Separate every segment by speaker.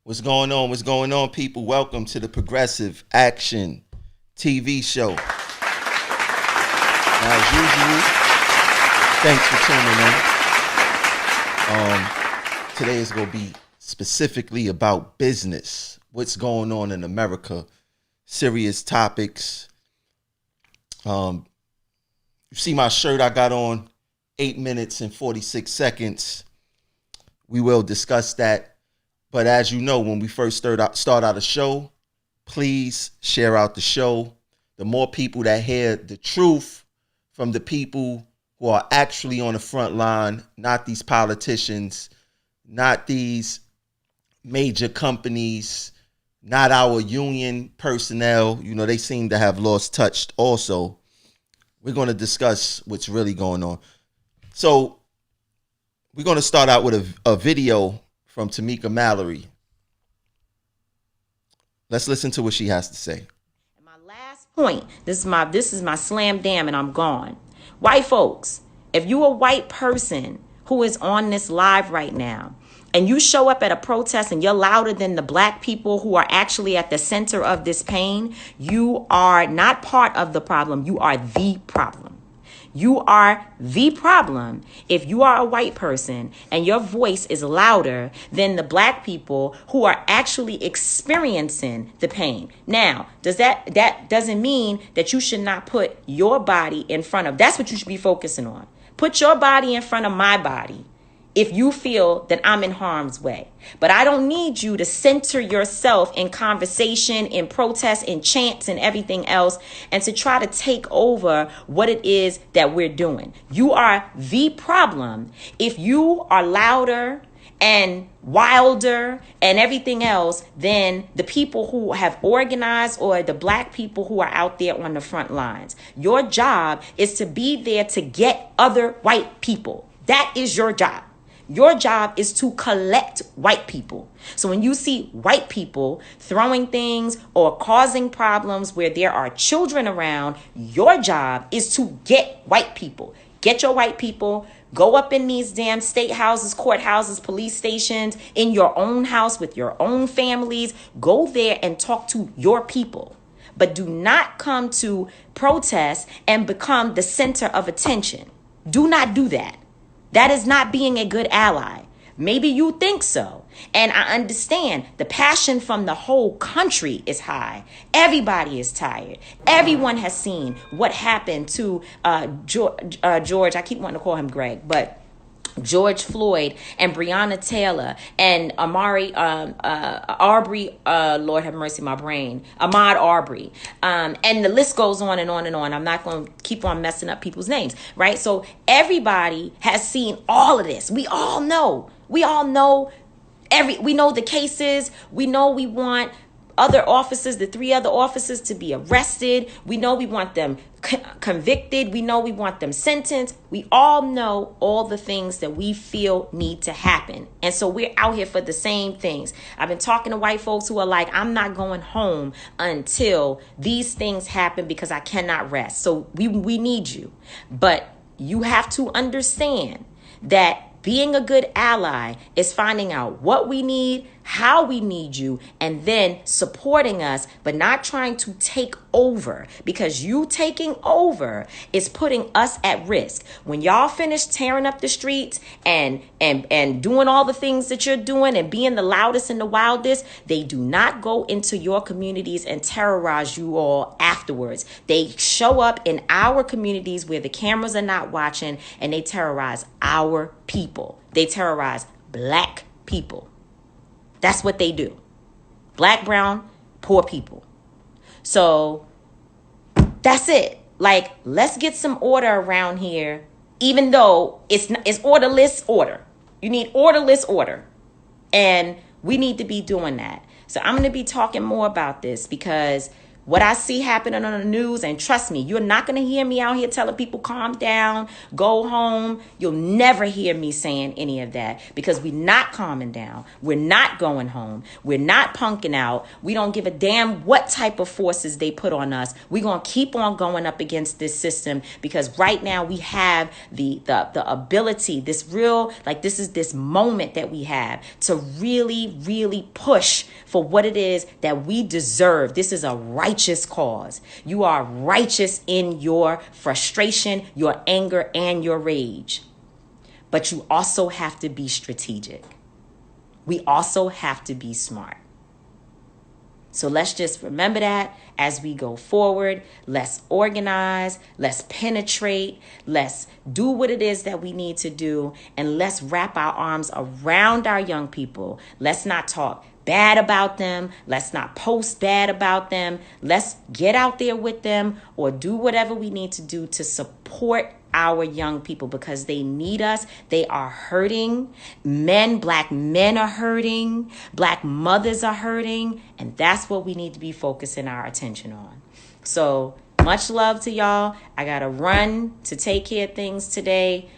Speaker 1: What's going on? What's going on, people? Welcome to the Progressive Action TV show. Now, as usual, thanks for tuning in. Today is going to be specifically about business. What's going on in America? Serious topics. You see my shirt I got on, 8 minutes and 46 seconds. We will discuss that. But as you know, when we first start out a show, please share out the show. The more people that hear the truth from the people who are actually on the front line, not these politicians, not these major companies, not our union personnel, they seem to have lost touch also. We're going to discuss what's really going on. So we're going to start out with a video from Tamika Mallory. Let's listen to what she has to say.
Speaker 2: My last point, this is my slam dam and I'm gone. White folks, if you a white person who is on this live right now and you show up at a protest and you're louder than the black people who are actually at the center of this pain, you are not part of the problem. You are the problem. You are the problem if you are a white person and your voice is louder than the black people who are actually experiencing the pain. Now, that doesn't mean that you should not put your body in front of, that's what you should be focusing on. Put your body in front of my body if you feel that I'm in harm's way. But I don't need you to center yourself in conversation, in protest, in chants and everything else, and to try to take over what it is that we're doing. You are the problem if you are louder and wilder and everything else than the people who have organized or the black people who are out there on the front lines. Your job is to be there to get other white people. That is your job. Your job is to collect white people. So when you see white people throwing things or causing problems where there are children around, your job is to get white people. Get your white people. Go up in these damn state houses, courthouses, police stations, in your own house with your own families. Go there and talk to your people. But do not come to protest and become the center of attention. Do not do that. That is not being a good ally. Maybe you think so. And I understand the passion from the whole country is high. Everybody is tired. Everyone has seen what happened to George. I keep wanting to call him Greg, but George Floyd and Breonna Taylor and Arbery, Lord have mercy, my brain, Ahmaud Arbery. And the list goes on and on and on. I'm not going to keep on messing up people's names, right? So everybody has seen all of this. We all know we know the cases. We know we want other officers, the 3 other officers, to be arrested. We know we want them convicted. We know we want them sentenced. We all know all the things that we feel need to happen. And so we're out here for the same things. I've been talking to white folks who are like, I'm not going home until these things happen because I cannot rest. So we need you. But you have to understand that being a good ally is finding out what we need, how we need you, and then supporting us, but not trying to take over, because you taking over is putting us at risk. When y'all finish tearing up the streets and doing all the things that you're doing and being the loudest and the wildest, they do not go into your communities and terrorize you all afterwards. They show up in our communities where the cameras are not watching, and they terrorize our people. They terrorize black people. That's what they do. Black, brown, poor people. So that's it. Like, let's get some order around here, even though it's orderless order. You need orderless order. And we need to be doing that. So I'm going to be talking more about this because what I see happening on the news, and trust me, you're not going to hear me out here telling people calm down, go home. You'll never hear me saying any of that, because we're not calming down. We're not going home. We're not punking out. We don't give a damn what type of forces they put on us. We're going to keep on going up against this system, because right now we have the ability, this real, like, this is this moment that we have to really push for what it is that we deserve. This is a righteous cause. You are righteous in your frustration, your anger, and your rage. But you also have to be strategic. We also have to be smart. So let's just remember that as we go forward. Let's organize, let's penetrate, let's do what it is that we need to do, and let's wrap our arms around our young people. Let's not talk bad about them. Let's not post bad about them. Let's get out there with them, or do whatever we need to do to support our young people, because they need us. They are hurting. Black men are hurting. Black mothers are hurting. And that's what we need to be focusing our attention on. So much love to y'all. I got to run to take care of things today.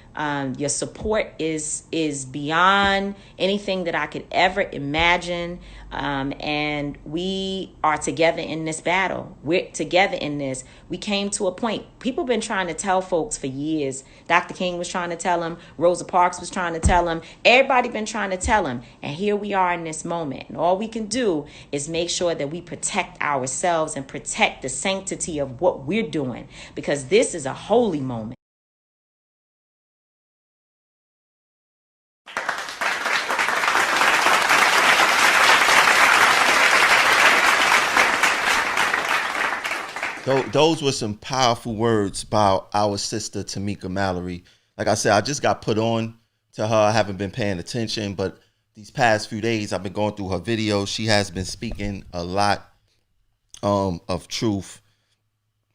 Speaker 2: Your support is beyond anything that I could ever imagine. And we are together in this battle. We're together in this. We came to a point. People been trying to tell folks for years. Dr. King was trying to tell them. Rosa Parks was trying to tell them. Everybody been trying to tell them. And here we are in this moment. And all we can do is make sure that we protect ourselves and protect the sanctity of what we're doing, because this is a holy moment.
Speaker 1: Those were some powerful words by our sister Tamika Mallory. Like I said, I just got put on to her. I haven't been paying attention, but these past few days I've been going through her videos. She has been speaking a lot of truth.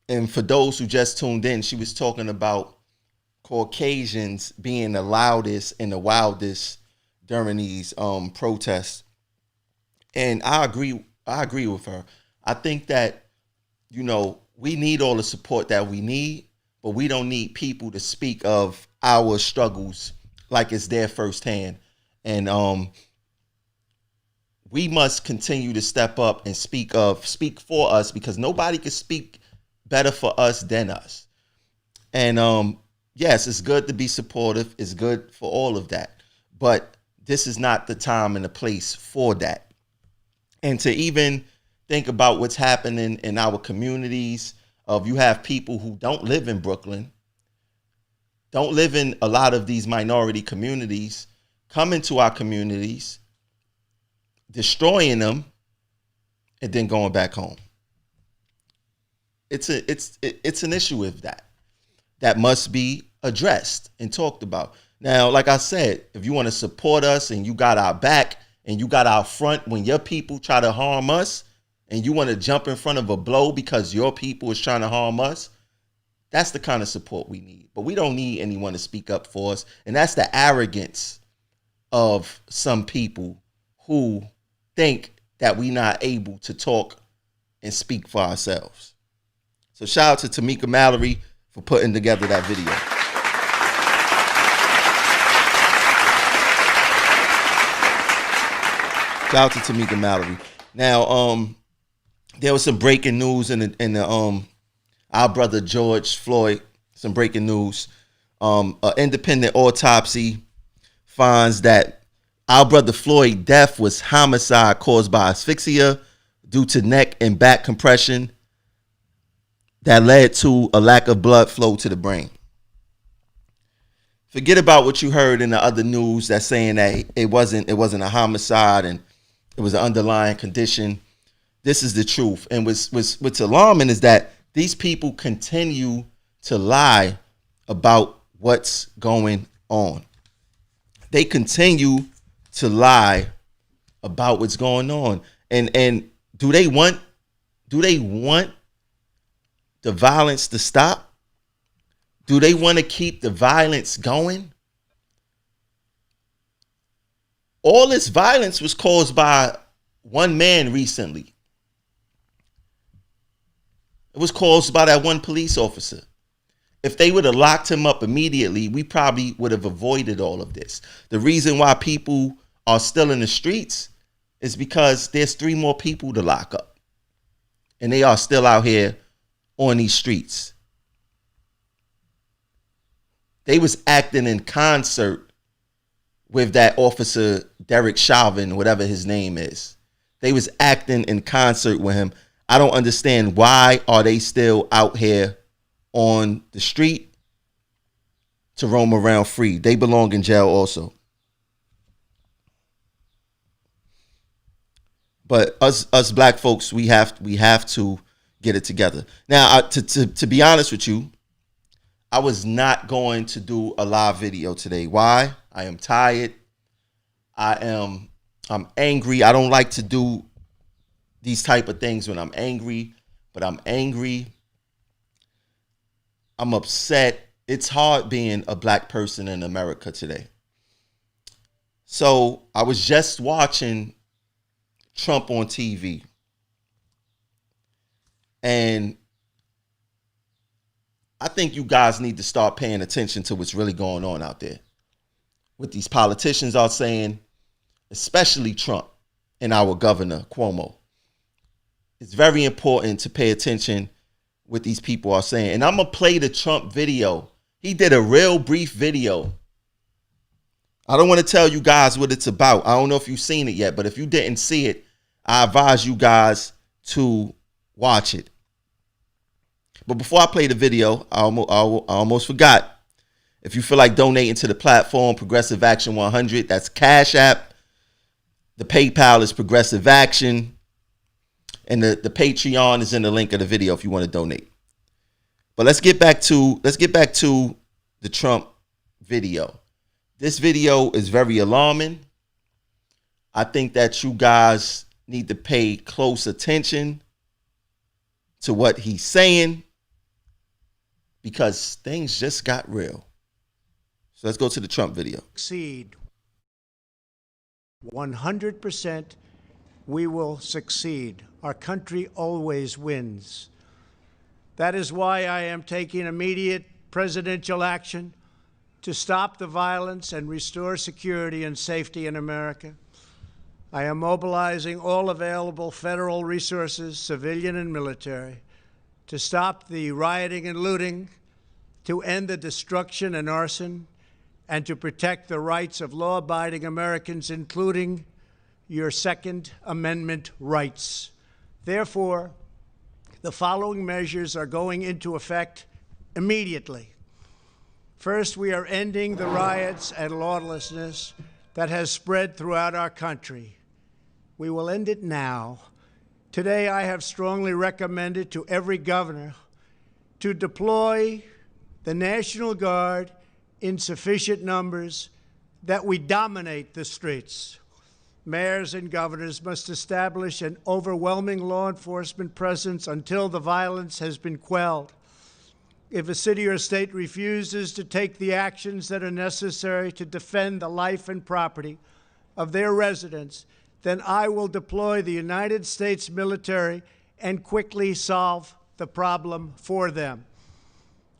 Speaker 1: And for those who just tuned in, she was talking about Caucasians being the loudest and the wildest during these protests. And I agree with her. I think that, we need all the support that we need, but we don't need people to speak of our struggles like it's their firsthand. And we must continue to step up and speak for us, because nobody can speak better for us than us. And yes, it's good to be supportive. It's good for all of that. But this is not the time and the place for that. And to even think about what's happening in our communities. You have people who don't live in Brooklyn, don't live in a lot of these minority communities, come into our communities, destroying them, and then going back home. It's an issue with that must be addressed and talked about. Now, like I said, if you want to support us and you got our back and you got our front when your people try to harm us, and you want to jump in front of a blow because your people is trying to harm us, that's the kind of support we need. But we don't need anyone to speak up for us. And that's the arrogance of some people who think that we're not able to talk and speak for ourselves. So shout out to Tamika Mallory for putting together that video. Shout out to Tamika Mallory. Now, there was some breaking news in the our brother George Floyd. Some breaking news. An independent autopsy finds that our brother Floyd's death was homicide caused by asphyxia due to neck and back compression that led to a lack of blood flow to the brain. Forget about what you heard in the other news that's saying that it wasn't a homicide and it was an underlying condition. This is the truth. And what's alarming is that these people continue to lie about what's going on. They continue to lie about what's going on. And do they want the violence to stop? Do they want to keep the violence going? All this violence was caused by one man recently. It was caused by that one police officer. If they would have locked him up immediately, we probably would have avoided all of this. The reason why people are still in the streets is because there's 3 more people to lock up. And they are still out here on these streets. They was acting in concert with that officer, Derek Chauvin, whatever his name is. They was acting in concert with him. I don't understand, why are they still out here on the street to roam around free? They belong in jail also. But us black folks, we have to get it together. Now, to be honest with you, I was not going to do a live video today. Why? I am tired. I'm angry. I don't like to do these type of things when I'm angry, but I'm angry. I'm upset. It's hard being a black person in America today. So I was just watching Trump on TV. And I think you guys need to start paying attention to what's really going on out there. What these politicians are saying, especially Trump and our governor, Cuomo. It's very important to pay attention what these people are saying. And I'm going to play the Trump video. He did a real brief video. I don't want to tell you guys what it's about. I don't know if you've seen it yet, but if you didn't see it, I advise you guys to watch it. But before I play the video, I almost forgot. If you feel like donating to the platform, Progressive Action 100, that's Cash App. The PayPal is Progressive Action. And the Patreon is in the link of the video if you want to donate. But let's get back to the Trump video. This video is very alarming. I think that you guys need to pay close attention to what he's saying, because things just got real. So let's go to the Trump video.
Speaker 3: Succeed. 100%, we will succeed. Our country always wins. That is why I am taking immediate presidential action to stop the violence and restore security and safety in America. I am mobilizing all available federal resources, civilian and military, to stop the rioting and looting, to end the destruction and arson, and to protect the rights of law-abiding Americans, including your Second Amendment rights. Therefore, the following measures are going into effect immediately. First, we are ending the riots and lawlessness that has spread throughout our country. We will end it now. Today, I have strongly recommended to every governor to deploy the National Guard in sufficient numbers that we dominate the streets. Mayors and governors must establish an overwhelming law enforcement presence until the violence has been quelled. If a city or state refuses to take the actions that are necessary to defend the life and property of their residents, then I will deploy the United States military and quickly solve the problem for them.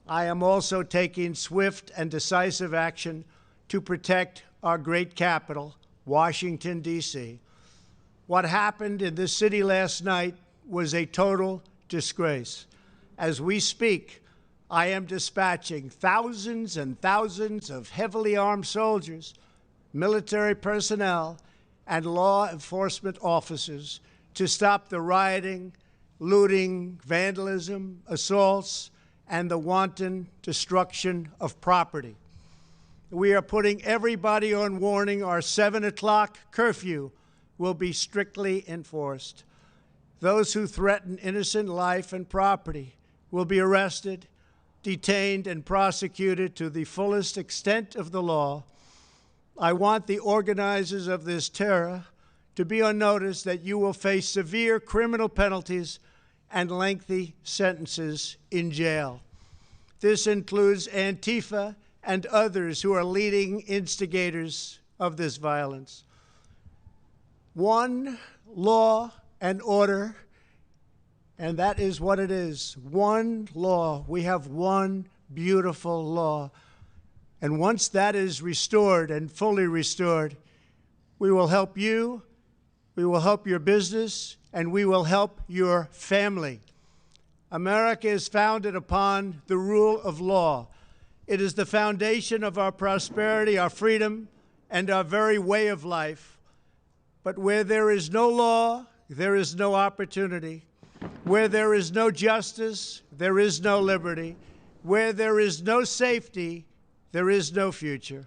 Speaker 3: I am also taking swift and decisive action to protect our great capital, Washington, D.C. What happened in this city last night was a total disgrace. As we speak, I am dispatching thousands and thousands of heavily armed soldiers, military personnel, and law enforcement officers to stop the rioting, looting, vandalism, assaults, and the wanton destruction of property. We are putting everybody on warning. Our 7 o'clock curfew will be strictly enforced. Those who threaten innocent life and property will be arrested, detained, and prosecuted to the fullest extent of the law. I want the organizers of this terror to be on notice that you will face severe criminal penalties and lengthy sentences in jail. This includes Antifa and others who are leading instigators of this violence. One, law and order And that is what it is. One law. We have one beautiful law. And once that is restored and fully restored, we will help you, we will help your business, and we will help your family. America is founded upon the rule of law. It is the foundation of our prosperity, our freedom, and our very way of life. But where there is no law, there is no opportunity. Where there is no justice, there is no liberty. Where there is no safety, there is no future.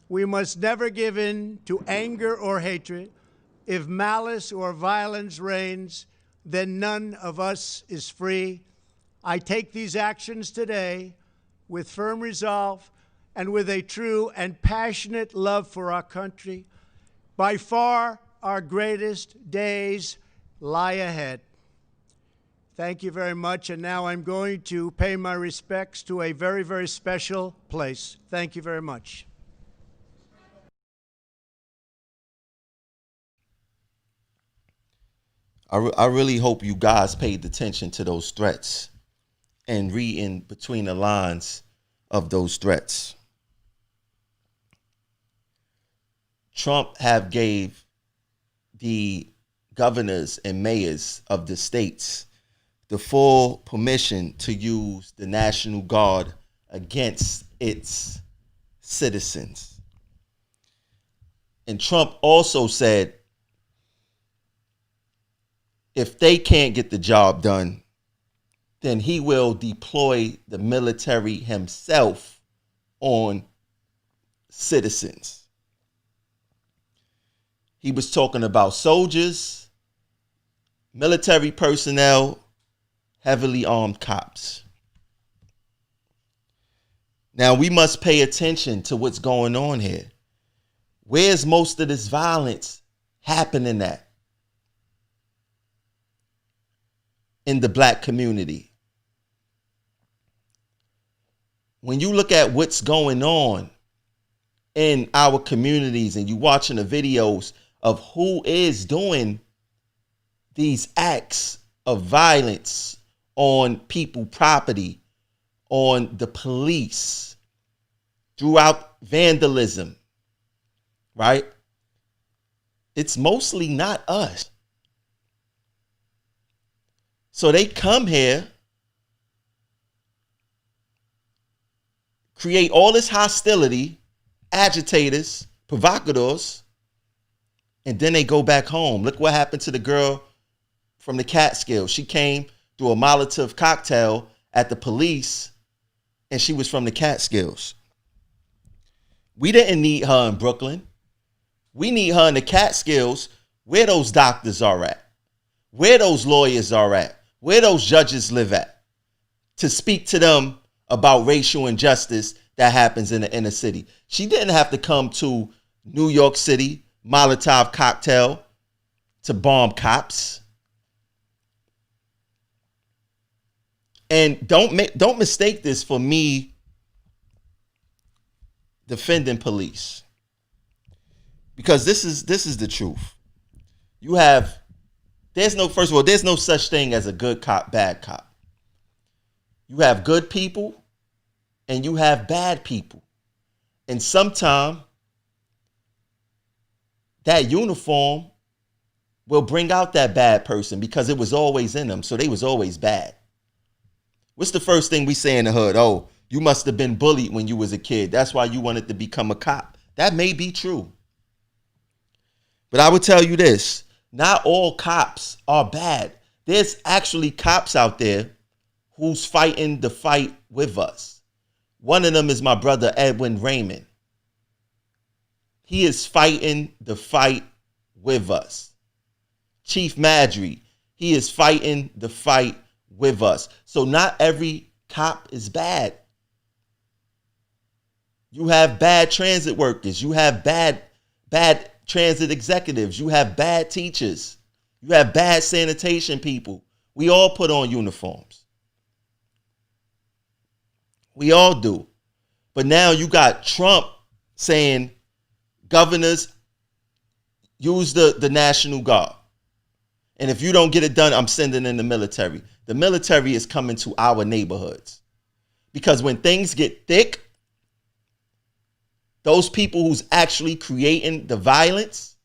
Speaker 3: We must never give in to anger or hatred. If malice or violence reigns, then none of us is free. I take these actions today with firm resolve and with a true and passionate love for our country. By far, our greatest days lie ahead. Thank you very much. And now I'm going to pay my respects to a very, very special place. Thank you very much.
Speaker 1: I really hope you guys paid attention to those threats and reading between the lines of those threats. Trump have gave the governors and mayors of the states the full permission to use the National Guard against its citizens. And Trump also said if they can't get the job done, then he will deploy the military himself on citizens. He was talking about soldiers, military personnel, heavily armed cops. Now we must pay attention to what's going on here. Where's most of this violence happening at? In the black community. When you look at what's going on in our communities and you watching the videos of who is doing these acts of violence on people property, on the police, throughout vandalism, right? It's mostly not us. So they come here, create all this hostility, agitators, provocateurs, and then they go back home. Look what happened to the girl from the Catskills. She came through a Molotov cocktail at the police, and she was from the Catskills. We didn't need her in Brooklyn. We need her in the Catskills, where those doctors are at, where those lawyers are at, where those judges live at, to speak to them about racial injustice that happens in the inner city. She didn't have to come to New York City, Molotov cocktail, to bomb cops. And don't mistake this for me defending police, because this is the truth. There's no such thing as a good cop, bad cop. You have good people and you have bad people. And sometimes that uniform will bring out that bad person because it was always in them. So they was always bad. What's the first thing we say in the hood? Oh, you must have been bullied when you was a kid. That's why you wanted to become a cop. That may be true. But I would tell you this. Not all cops are bad. There's actually cops out there who's fighting the fight with us. One of them is my brother, Edwin Raymond. He is fighting the fight with us. Chief Madry, he is fighting the fight with us. So not every cop is bad. You have bad transit workers. You have bad transit executives. You have bad teachers. You have bad sanitation people. We all put on uniforms. We all do. But now you got Trump saying governors use the National Guard. And if you don't get it done, I'm sending in the military. The military is coming to our neighborhoods. Because when things get thick, those people who's actually creating the violence,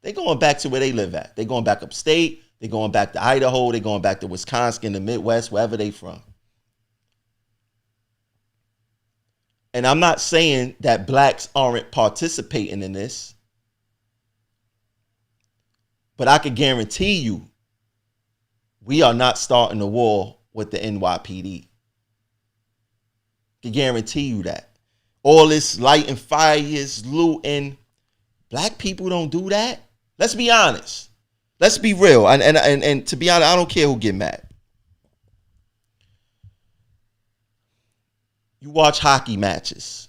Speaker 1: they're going back to where they live at. They're going back upstate. They're going back to Idaho. They're going back to Wisconsin, the Midwest, wherever they from. And I'm not saying that blacks aren't participating in this, but I can guarantee you we are not starting a war with the NYPD. I can guarantee you that. All this lighting fires, looting, black people don't do that. Let's be honest. Let's be real. And to be honest, I don't care who get mad. You watch hockey matches.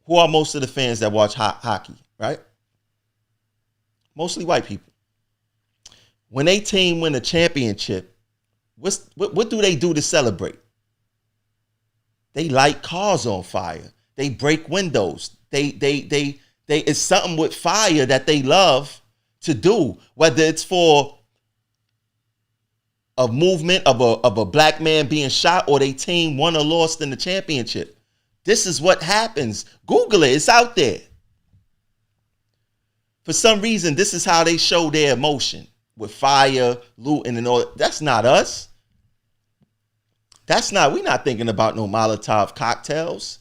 Speaker 1: Who are most of the fans that watch hockey, right? Mostly white people. When they team win a championship, what do they do to celebrate? They light cars on fire. They break windows. They it's something with fire that they love to do, whether it's for a movement of a black man being shot or they team won or lost in the championship. This is what happens. Google it. It's out there. For some reason, this is how they show their emotion with fire, looting, and all. That's not us. We're not thinking about no Molotov cocktails.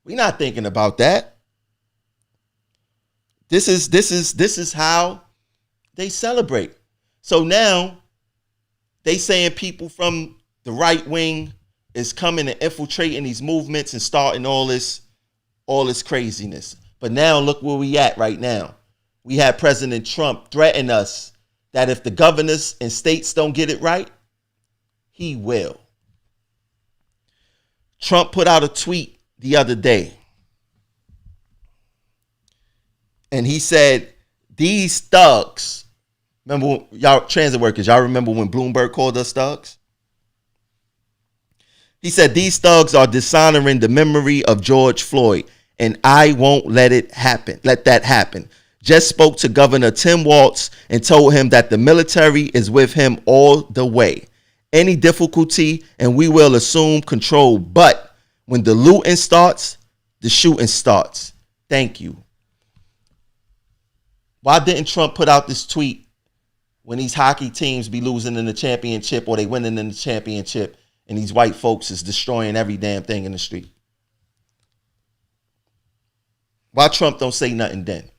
Speaker 1: We're not thinking about that. This is how they celebrate. So now they saying people from the right wing is coming and infiltrating these movements and starting all this craziness. But now look where we at right now. We had President Trump threaten us that if the governors and states don't get it right, he will. Trump put out a tweet the other day. And he said, these thugs, remember, y'all transit workers, y'all remember when Bloomberg called us thugs? He said, these thugs are dishonoring the memory of George Floyd, and I won't let that happen. Just spoke to Governor Tim Walz and told him that the military is with him all the way. Any difficulty, and we will assume control. But when the looting starts, the shooting starts. Thank you. Why didn't Trump put out this tweet when these hockey teams be losing in the championship or they winning in the championship and these white folks is destroying every damn thing in the street? Why Trump don't say nothing then?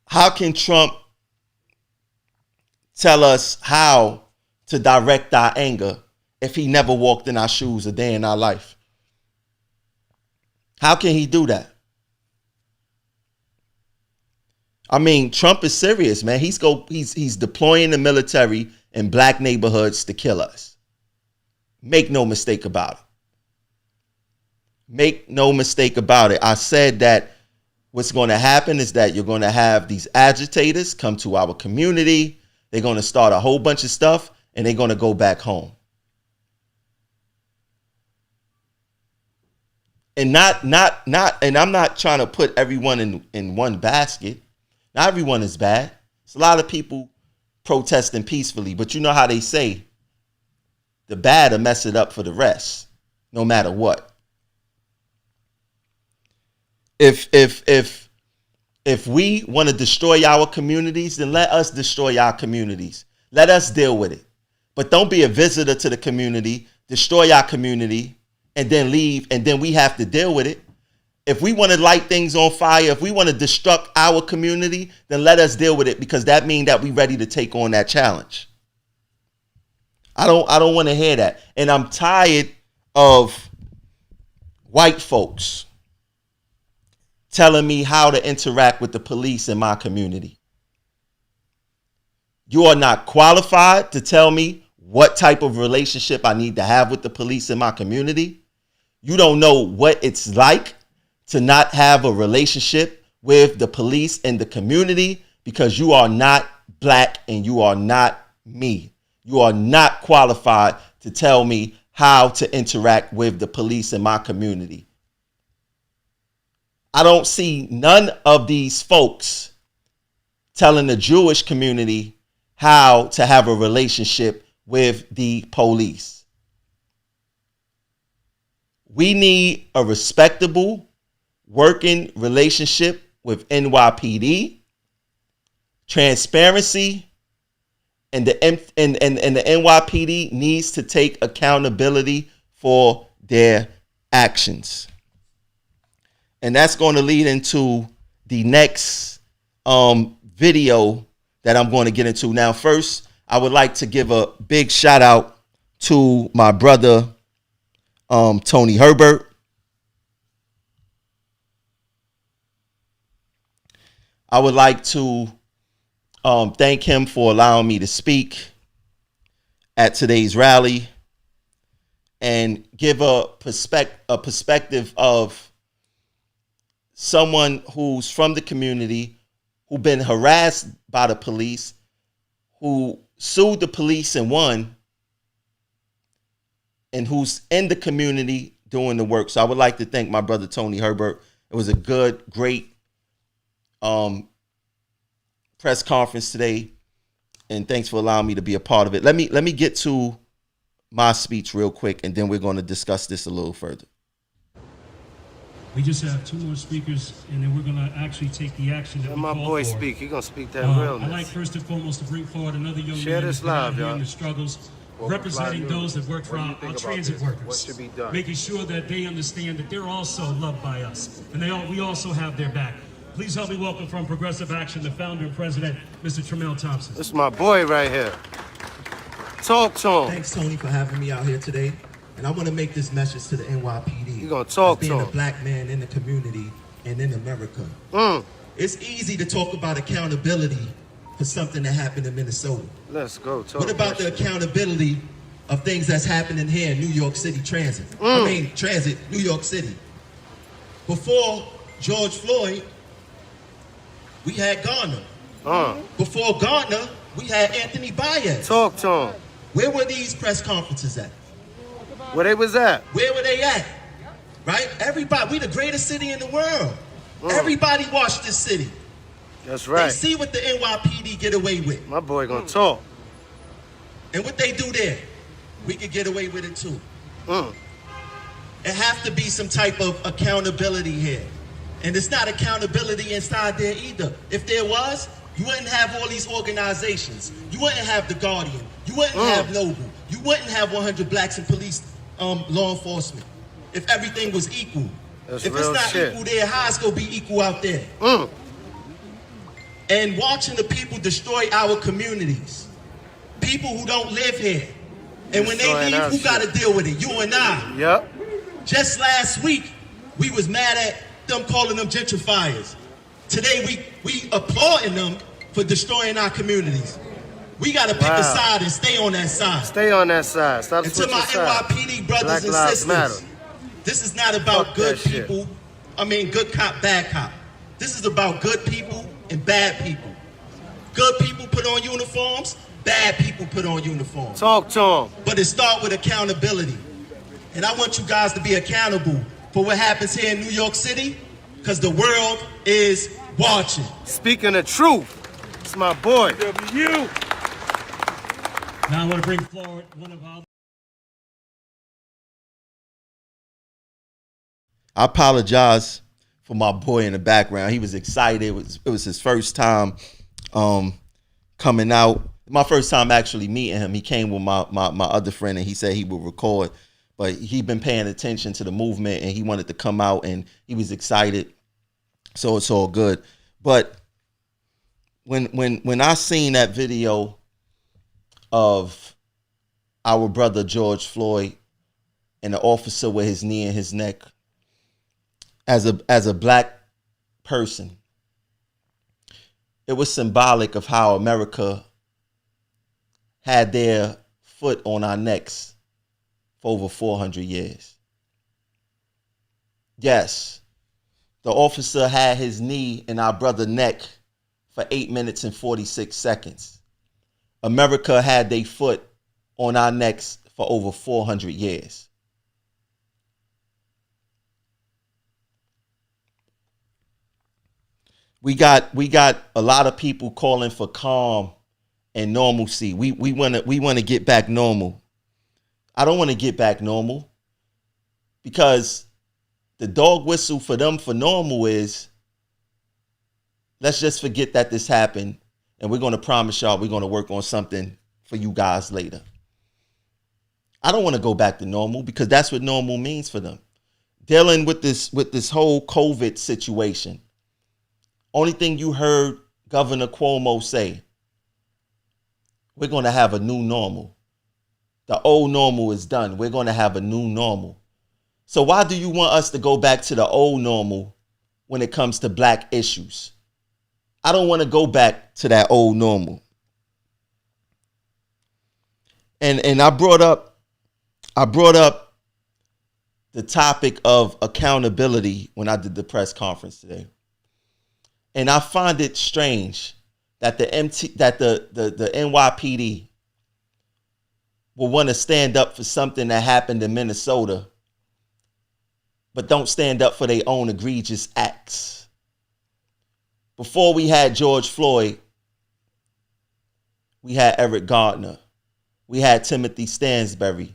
Speaker 1: How can Trump tell us how to direct our anger if he never walked in our shoes a day in our life? How can he do that? I mean, Trump is serious, man. He's deploying the military in black neighborhoods to kill us. Make no mistake about it. Make no mistake about it. I said that what's going to happen is that you're going to have these agitators come to our community. They're going to start a whole bunch of stuff and they're going to go back home. And and I'm not trying to put everyone in one basket. Not everyone is bad. It's a lot of people protesting peacefully, but you know how they say the bad will mess it up for the rest, no matter what. If we want to destroy our communities, then let us destroy our communities. Let us deal with it. But don't be a visitor to the community, destroy our community, and then leave, and then we have to deal with it. If we want to light things on fire, if we want to destruct our community, then let us deal with it, because that means that we're ready to take on that challenge. I don't want to hear that. And I'm tired of white folks telling me how to interact with the police in my community. You are not qualified to tell me what type of relationship I need to have with the police in my community. You don't know what it's like to not have a relationship with the police in the community, because you are not black and you are not me. You are not qualified to tell me how to interact with the police in my community. I don't see none of these folks telling the Jewish community how to have a relationship with the police. We need a respectable working relationship with NYPD, transparency, and the NYPD needs to take accountability for their actions. And that's going to lead into the next video that I'm going to get into. Now, first, I would like to give a big shout out to my brother, Tony Herbert. I would like to thank him for allowing me to speak at today's rally and give a perspective of someone who's from the community, who's been harassed by the police, who sued the police and won, and who's in the community doing the work. So I would like to thank my brother Tony Herbert. It was a good, great press conference today, and thanks for allowing me to be a part of it. Let me get to my speech real quick, and then we're going to discuss this a little further.
Speaker 4: We just have 2 more speakers, and then we're going to actually take the action that we call for.
Speaker 5: My boy speak. He going to speak that realness.
Speaker 4: I'd like first and foremost to bring forward another young
Speaker 5: Share
Speaker 4: man
Speaker 5: this
Speaker 4: who's been out
Speaker 5: live,
Speaker 4: here
Speaker 5: y'all.
Speaker 4: in the struggles, representing those that work for our transit workers,
Speaker 5: What should be done?
Speaker 4: making sure that they understand that they're also loved by us, and we also have their back. Please help me welcome from Progressive Action, the founder and president, Mr. Tremel Thompson.
Speaker 5: This is my boy right here. Talk to him.
Speaker 6: Thanks, Tony, for having me out here today. And I want to make this message to the NYPD.
Speaker 5: You gonna talk
Speaker 6: as
Speaker 5: to
Speaker 6: being
Speaker 5: him.
Speaker 6: a black man in the community and in America. It's easy to talk about accountability for something that happened in Minnesota.
Speaker 5: Let's go. Talk
Speaker 6: What about the
Speaker 5: that shit.
Speaker 6: accountability of things that's happening here in New York City Transit? Transit, New York City. Before George Floyd, we had Garner. Before Garner, we had Anthony Baez.
Speaker 5: Talk to him.
Speaker 6: Where were these press conferences at?
Speaker 5: Where they was at?
Speaker 6: Where were they at? Right? Everybody, we the greatest city in the world. Everybody watch this city.
Speaker 5: That's
Speaker 6: They
Speaker 5: right.
Speaker 6: see what the NYPD get away with.
Speaker 5: My boy gonna talk.
Speaker 6: And what they do there, we could get away with it too. It have to be some type of accountability here. And it's not accountability inside there either. If there was, you wouldn't have all these organizations. You wouldn't have The Guardian. You wouldn't have Noble. You wouldn't have 100 blacks in police, law enforcement. If everything was equal.
Speaker 5: That's
Speaker 6: if
Speaker 5: real
Speaker 6: it's not
Speaker 5: shit.
Speaker 6: equal there, how it's gonna be equal out there? And watching the people destroy our communities. People who don't live here. And when they
Speaker 5: Destroying
Speaker 6: leave,
Speaker 5: our
Speaker 6: who
Speaker 5: shit.
Speaker 6: gotta deal with it? You and I.
Speaker 5: Yep.
Speaker 6: Just last week, we was mad at them calling them gentrifiers. Today, we applauding them for destroying our communities. We got to pick a
Speaker 5: Wow.
Speaker 6: side and stay on that side.
Speaker 5: Stay on that side. Stop
Speaker 6: And to
Speaker 5: switching
Speaker 6: my
Speaker 5: sides.
Speaker 6: NYPD brothers
Speaker 5: Black
Speaker 6: and
Speaker 5: Lives
Speaker 6: sisters,
Speaker 5: Matter.
Speaker 6: this is not about
Speaker 5: Fuck
Speaker 6: good
Speaker 5: that shit.
Speaker 6: people. I mean, good cop, bad cop. This is about good people and bad people. Good people put on uniforms, bad people put on uniforms.
Speaker 5: Talk to him.
Speaker 6: But it starts with accountability. And I want you guys to be accountable for what happens here in New York City, because the world is watching.
Speaker 5: Speaking the truth. It's my boy.
Speaker 4: Now I want to bring forward one of our...
Speaker 1: I apologize for my boy in the background. He was excited. It was his first time coming out. My first time actually meeting him. He came with my other friend, and he said he would record. But he'd been paying attention to the movement, and he wanted to come out, and he was excited. So it's all good. But when I seen that video of our brother George Floyd and the officer with his knee in his neck, as a black person, it was symbolic of how America had their foot on our necks for over 400 years. Yes, the officer had his knee in our brother's neck for 8 minutes and 46 seconds. America had their foot on our necks for over 400 years. we got a lot of people calling for calm and normalcy. We want to get back normal. I don't want to get back normal, because the dog whistle for them for normal is, let's just forget that this happened, and we're going to promise y'all we're going to work on something for you guys later. I don't want to go back to normal, because that's what normal means for them. Dealing with this whole COVID situation. Only thing you heard Governor Cuomo say, we're going to have a new normal. The old normal is done. We're going to have a new normal. So why do you want us to go back to the old normal when it comes to black issues? I don't want to go back to that old normal. And I brought up the topic of accountability when I did the press conference today. And I find it strange that the NYPD will want to stand up for something that happened in Minnesota, but don't stand up for their own egregious acts. Before we had George Floyd, we had Eric Gardner. We had Timothy Stansbury.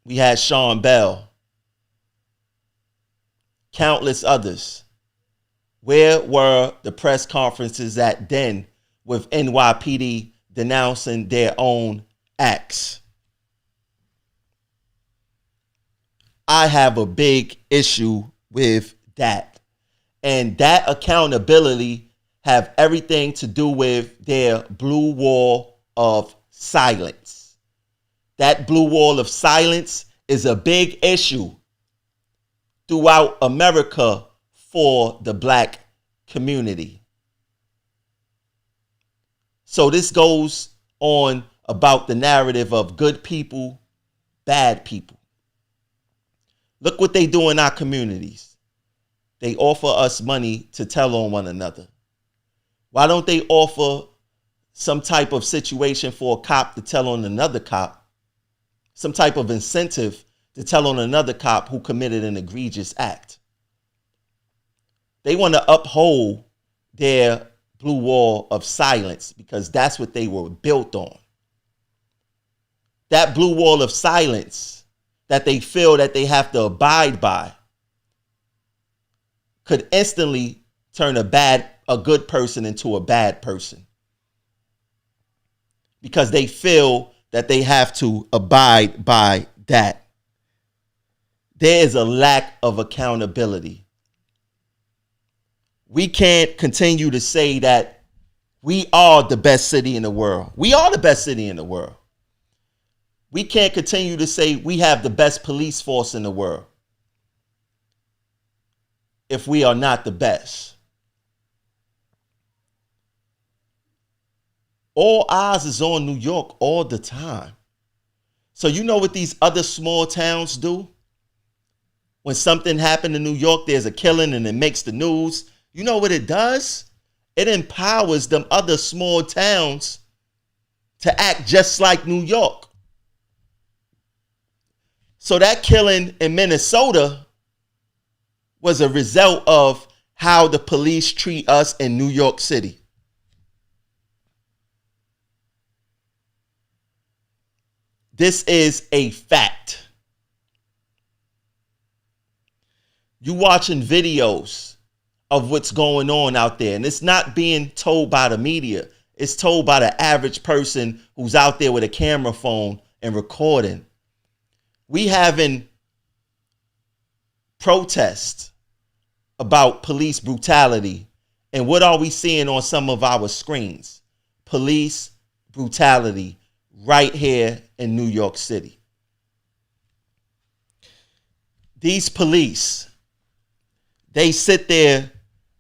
Speaker 1: We had Sean Bell. Countless others. Where were the press conferences at then with NYPD denouncing their own acts? I have a big issue with that. And that accountability have everything to do with their blue wall of silence. That blue wall of silence is a big issue throughout America for the black community. So this goes on about the narrative of good people, bad people. Look what they do in our communities. They offer us money to tell on one another. Why don't they offer some type of situation for a cop to tell on another cop? Some type of incentive to tell on another cop who committed an egregious act. They want to uphold their blue wall of silence because that's what they were built on. That blue wall of silence that they feel that they have to abide by could instantly turn a good person into a bad person, because they feel that they have to abide by that. There is a lack of accountability. We can't continue to say that we are the best city in the world. We are the best city in the world. We can't continue to say we have the best police force in the world if we are not the best. All eyes is on New York all the time. So you know what these other small towns do? When something happened in New York, there's a killing and it makes the news. You know what it does? It empowers them other small towns to act just like New York. So that killing in Minnesota was a result of how the police treat us in New York City. This is a fact. You watching videos of what's going on out there, and it's not being told by the media. It's told by the average person who's out there with a camera phone and recording. We having protests about police brutality, and what are we seeing on some of our screens? Police brutality right here in New York City. These police, they sit there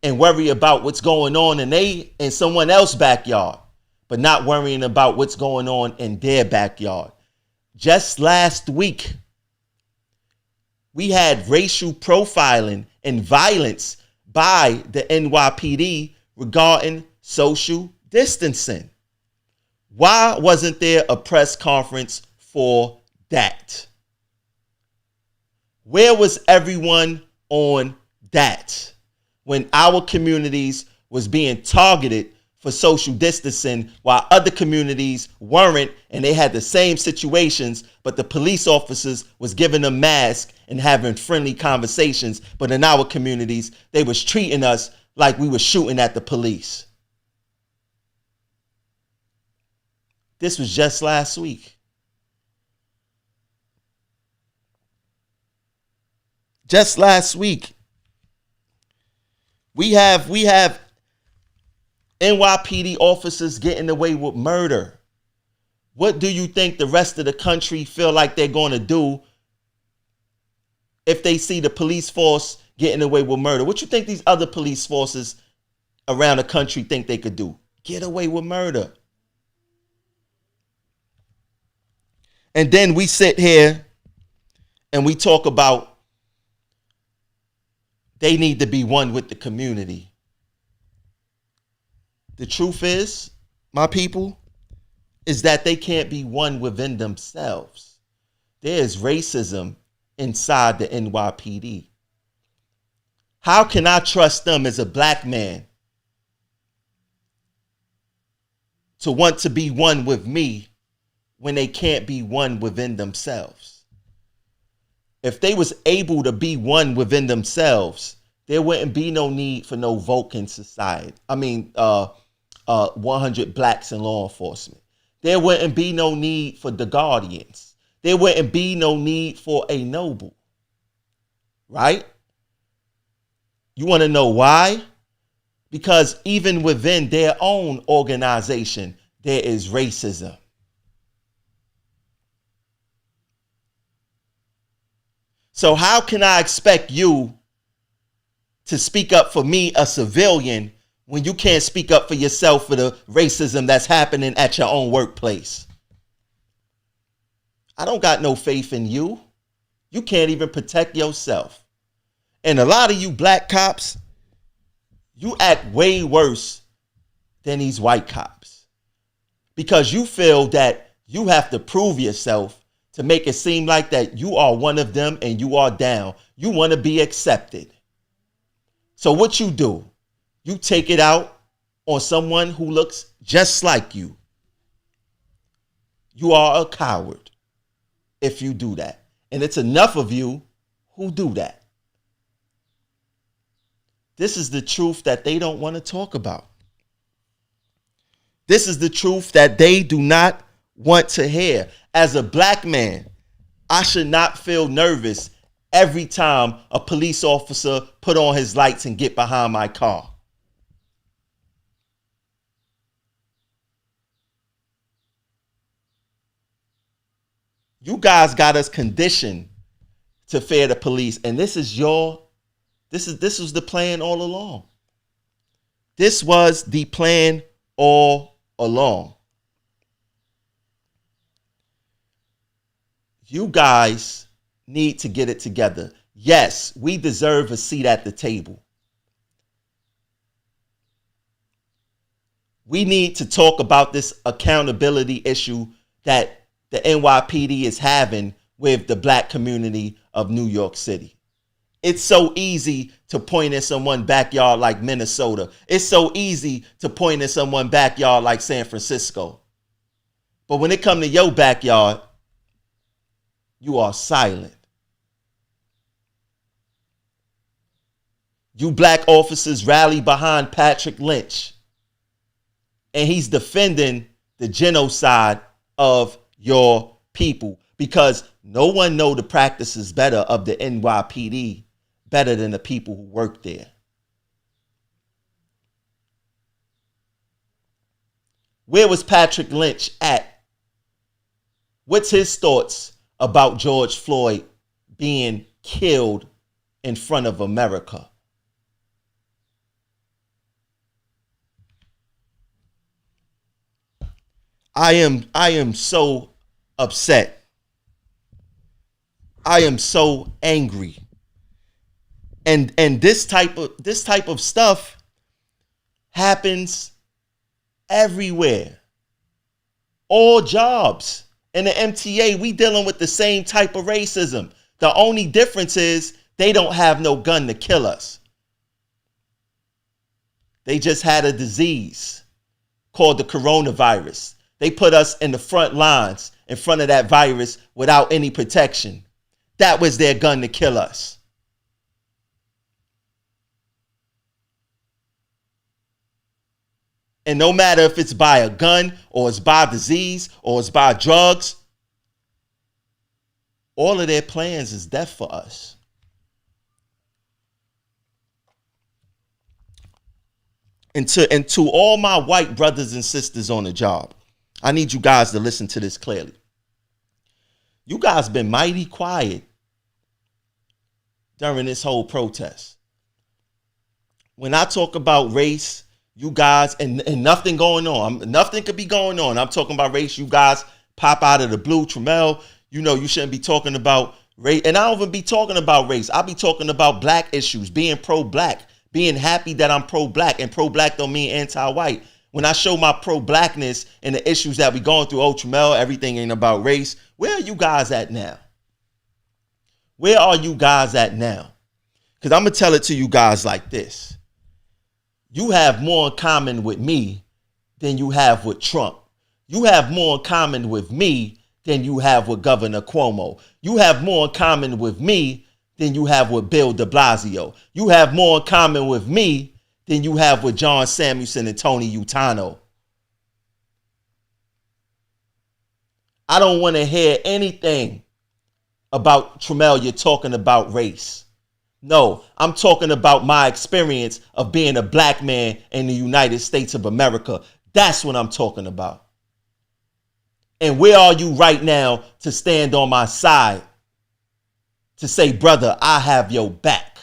Speaker 1: and worry about what's going on in someone else's backyard, but not worrying about what's going on in their backyard. Just last week, we had racial profiling and violence by the NYPD regarding social distancing. Why wasn't there a press conference for that? Where was everyone on that when our communities was being targeted for social distancing while other communities weren't, and they had the same situations, but the police officers was giving them masks and having friendly conversations. But in our communities, they was treating us like we were shooting at the police. This was just last week. Just last week. We have NYPD officers getting away with murder. What do you think the rest of the country feel like they're going to do if they see the police force getting away with murder? What you think these other police forces around the country think they could do? Get away with murder. And then we sit here and we talk about they need to be one with the community. The truth is, my people, is that they can't be one within themselves. There is racism inside the NYPD. How can I trust them as a black man to want to be one with me when they can't be one within themselves? If they was able to be one within themselves, there wouldn't be no need for no vote in society. 100 blacks in law enforcement. There wouldn't be no need for the guardians. There wouldn't be no need for a noble. Right? You want to know why? Because even within their own organization, there is racism. So how can I expect you to speak up for me, a civilian, when you can't speak up for yourself for the racism that's happening at your own workplace? I don't got no faith in you. You can't even protect yourself. And a lot of you black cops, you act way worse than these white cops because you feel that you have to prove yourself to make it seem like that you are one of them and you are down. You want to be accepted. So what you do, you take it out on someone who looks just like you. You are a coward if you do that. And it's enough of you who do that. This is the truth that they don't want to talk about. This is the truth that they do not want to hear. As a black man, I should not feel nervous every time a police officer put on his lights and get behind my car. You guys got us conditioned to fear the police, and this was the plan all along. This was the plan all along. You guys need to get it together. Yes, we deserve a seat at the table. We need to talk about this accountability issue that the NYPD is having with the black community of New York City. It's so easy to point in someone's backyard like Minnesota. It's so easy to point in someone's backyard like San Francisco. But when it comes to your backyard, you are silent. You black officers rally behind Patrick Lynch, and he's defending the genocide of your people because no one know the practices better of the NYPD better than the people who work there. Where was Patrick Lynch at? What's his thoughts about George Floyd being killed in front of America? I am so upset. I am so angry. And this type of stuff happens everywhere. All jobs. In the MTA, we dealing with the same type of racism. The only difference is they don't have no gun to kill us. They just had a disease called the coronavirus. They put us in the front lines in front of that virus without any protection. That was their gun to kill us. And no matter if it's by a gun or it's by disease or it's by drugs, all of their plans is death for us. And to all my white brothers and sisters on the job, I need you guys to listen to this clearly. You guys been mighty quiet during this whole protest. When I talk about race, you guys, and nothing going on, nothing could be going on. I'm talking about race. You guys pop out of the blue. Tramel, you know you shouldn't be talking about race. And I don't even be talking about race. I'll be talking about black issues, being pro-black, being happy that I'm pro-black. And pro-black don't mean anti-white. When I show my pro-blackness and the issues that we going through, oh, Tramel, everything ain't about race. Where are you guys at now? Where are you guys at now? Because I'm going to tell it to you guys like this. You have more in common with me than you have with Trump. You have more in common with me than you have with Governor Cuomo. You have more in common with me than you have with Bill de Blasio. You have more in common with me than you have with John Samuelson and Tony Utano. I don't want to hear anything about Tramel. You're talking about race. No, I'm talking about my experience of being a black man in the United States of America. That's what I'm talking about. And where are you right now to stand on my side? To say, brother, I have your back.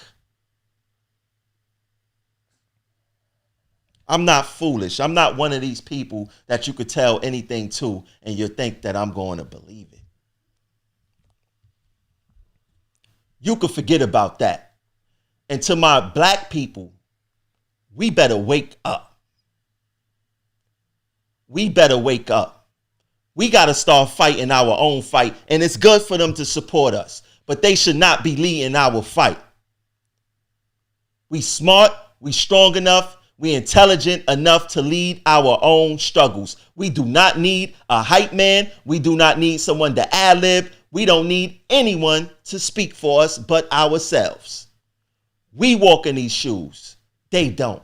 Speaker 1: I'm not foolish. I'm not one of these people that you could tell anything to and you think that I'm going to believe it. You could forget about that. And to my black people, we better wake up. We better wake up. We got to start fighting our own fight. And it's good for them to support us, but they should not be leading our fight. We smart, we strong enough, we intelligent enough to lead our own struggles. We do not need a hype man. We do not need someone to ad-lib. We don't need anyone to speak for us but ourselves. We walk in these shoes. They don't.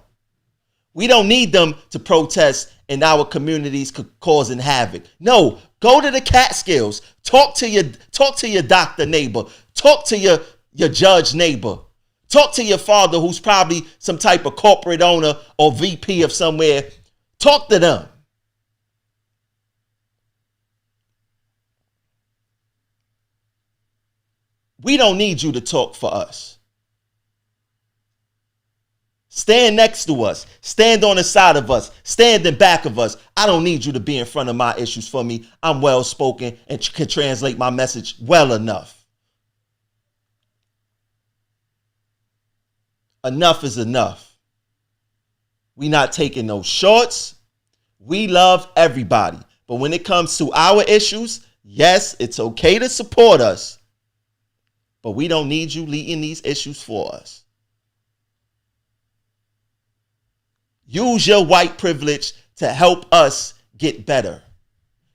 Speaker 1: We don't need them to protest in our communities causing havoc. No, go to the Catskills. Talk to your doctor neighbor. Talk to your judge neighbor. Talk to your father who's probably some type of corporate owner or VP of somewhere. Talk to them. We don't need you to talk for us. Stand next to us. Stand on the side of us. Stand in back of us. I don't need you to be in front of my issues for me. I'm well spoken and can translate my message well enough. Enough is enough. We not taking no shorts. We love everybody. But when it comes to our issues, yes, it's okay to support us. But we don't need you leading these issues for us. Use your white privilege to help us get better.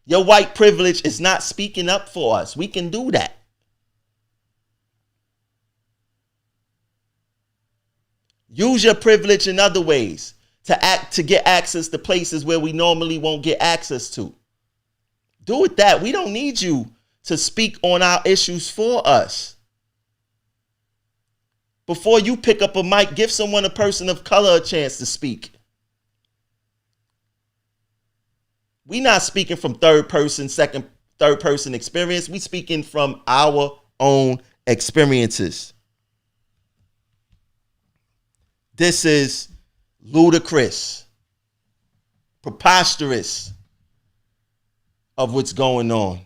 Speaker 1: Your white privilege is not speaking up for us. We can do that. Use your privilege in other ways to get access to places where we normally won't get access to. Do it that. We don't need you to speak on our issues for us. Before you pick up a mic, give someone, a person of color, a chance to speak. We not speaking from third person experience. We speaking from our own experiences. This is ludicrous, preposterous of what's going on.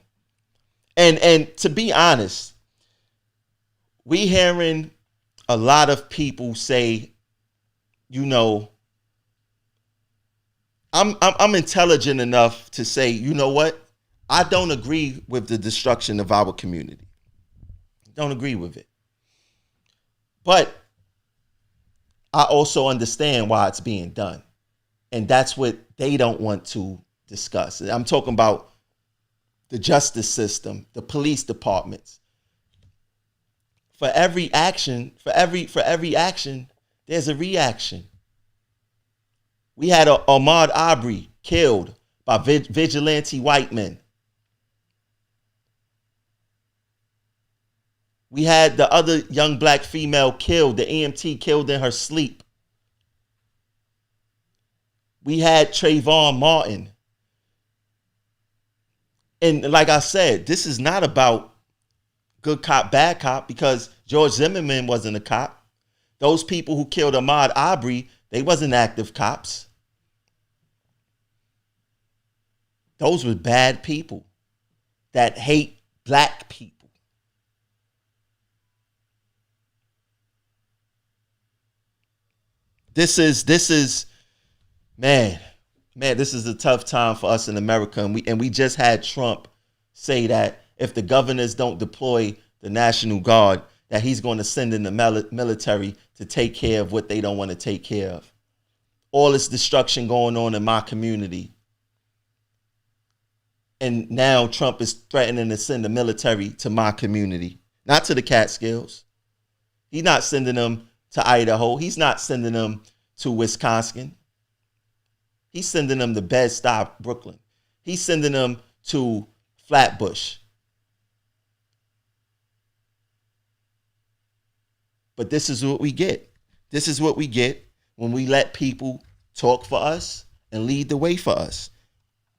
Speaker 1: And to be honest, we hearing a lot of people say, you know, I'm intelligent enough to say, you know what? I don't agree with the destruction of our community. Don't agree with it. But I also understand why it's being done. And that's what they don't want to discuss. I'm talking about the justice system, the police departments. For every action, there's a reaction. We had Ahmaud Arbery killed by vigilante white men. We had the other young black female killed, the EMT killed in her sleep. We had Trayvon Martin. And like I said, this is not about good cop, bad cop, because George Zimmerman wasn't a cop. Those people who killed Ahmaud Arbery, they wasn't active cops. Those were bad people that hate black people. This is man, this is a tough time for us in America. And we just had Trump say that if the governors don't deploy the National Guard, that he's going to send in the military to take care of what they don't want to take care of. All this destruction going on in my community. And now Trump is threatening to send the military to my community, not to the Catskills. He's not sending them to Idaho. He's not sending them to Wisconsin. He's sending them to Bed-Stuy, Brooklyn. He's sending them to Flatbush. But this is what we get. This is what we get when we let people talk for us and lead the way for us.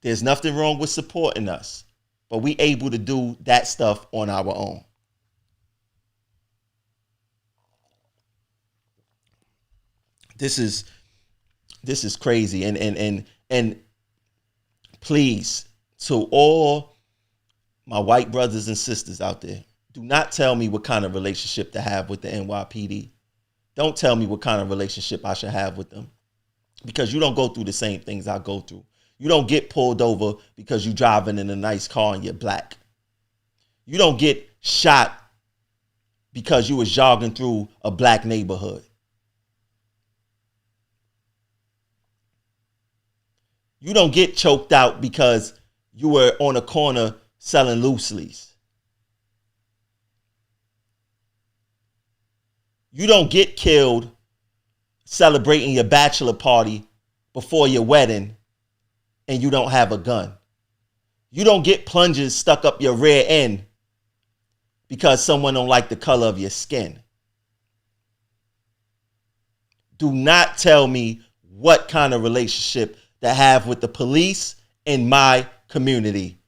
Speaker 1: There's nothing wrong with supporting us, but we able to do that stuff on our own. This is crazy. And please, to all my white brothers and sisters out there, do not tell me what kind of relationship to have with the NYPD. Don't tell me what kind of relationship I should have with them, because you don't go through the same things I go through. You don't get pulled over because you're driving in a nice car and you're black. You don't get shot because you was jogging through a black neighborhood. You don't get choked out because you were on a corner selling loose leaves. You don't get killed celebrating your bachelor party before your wedding and you don't have a gun. You don't get plunges stuck up your rear end because someone don't like the color of your skin. Do not tell me what kind of relationship to have with the police in my community.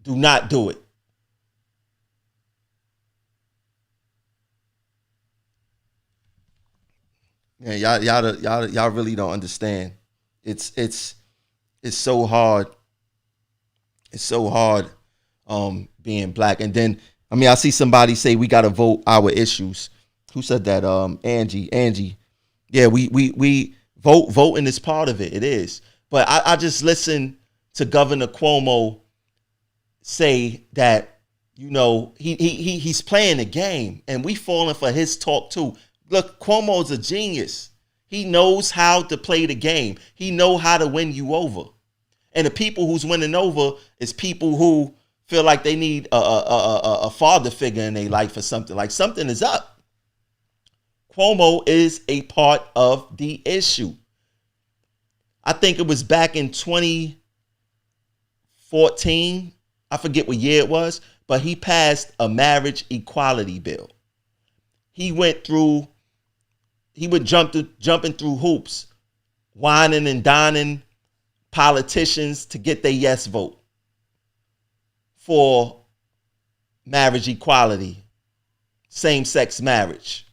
Speaker 1: Do not do it. Yeah, y'all really don't understand. It's so hard. It's so hard being black. And then, I mean, I see somebody say we gotta vote our issues. Who said that? Angie. Yeah, we voting is part of it. It is. But I just listened to Governor Cuomo say that, you know, he's playing a game and we falling for his talk too. Look, Cuomo's a genius. He knows how to play the game. He know how to win you over. And the people who's winning over is people who feel like they need a father figure in their life or something. Like something is up. Cuomo is a part of the issue. I think it was back in 2014. I forget what year it was, but he passed a marriage equality bill. He was jumping through hoops, whining and dining politicians to get their yes vote for marriage equality, same-sex marriage.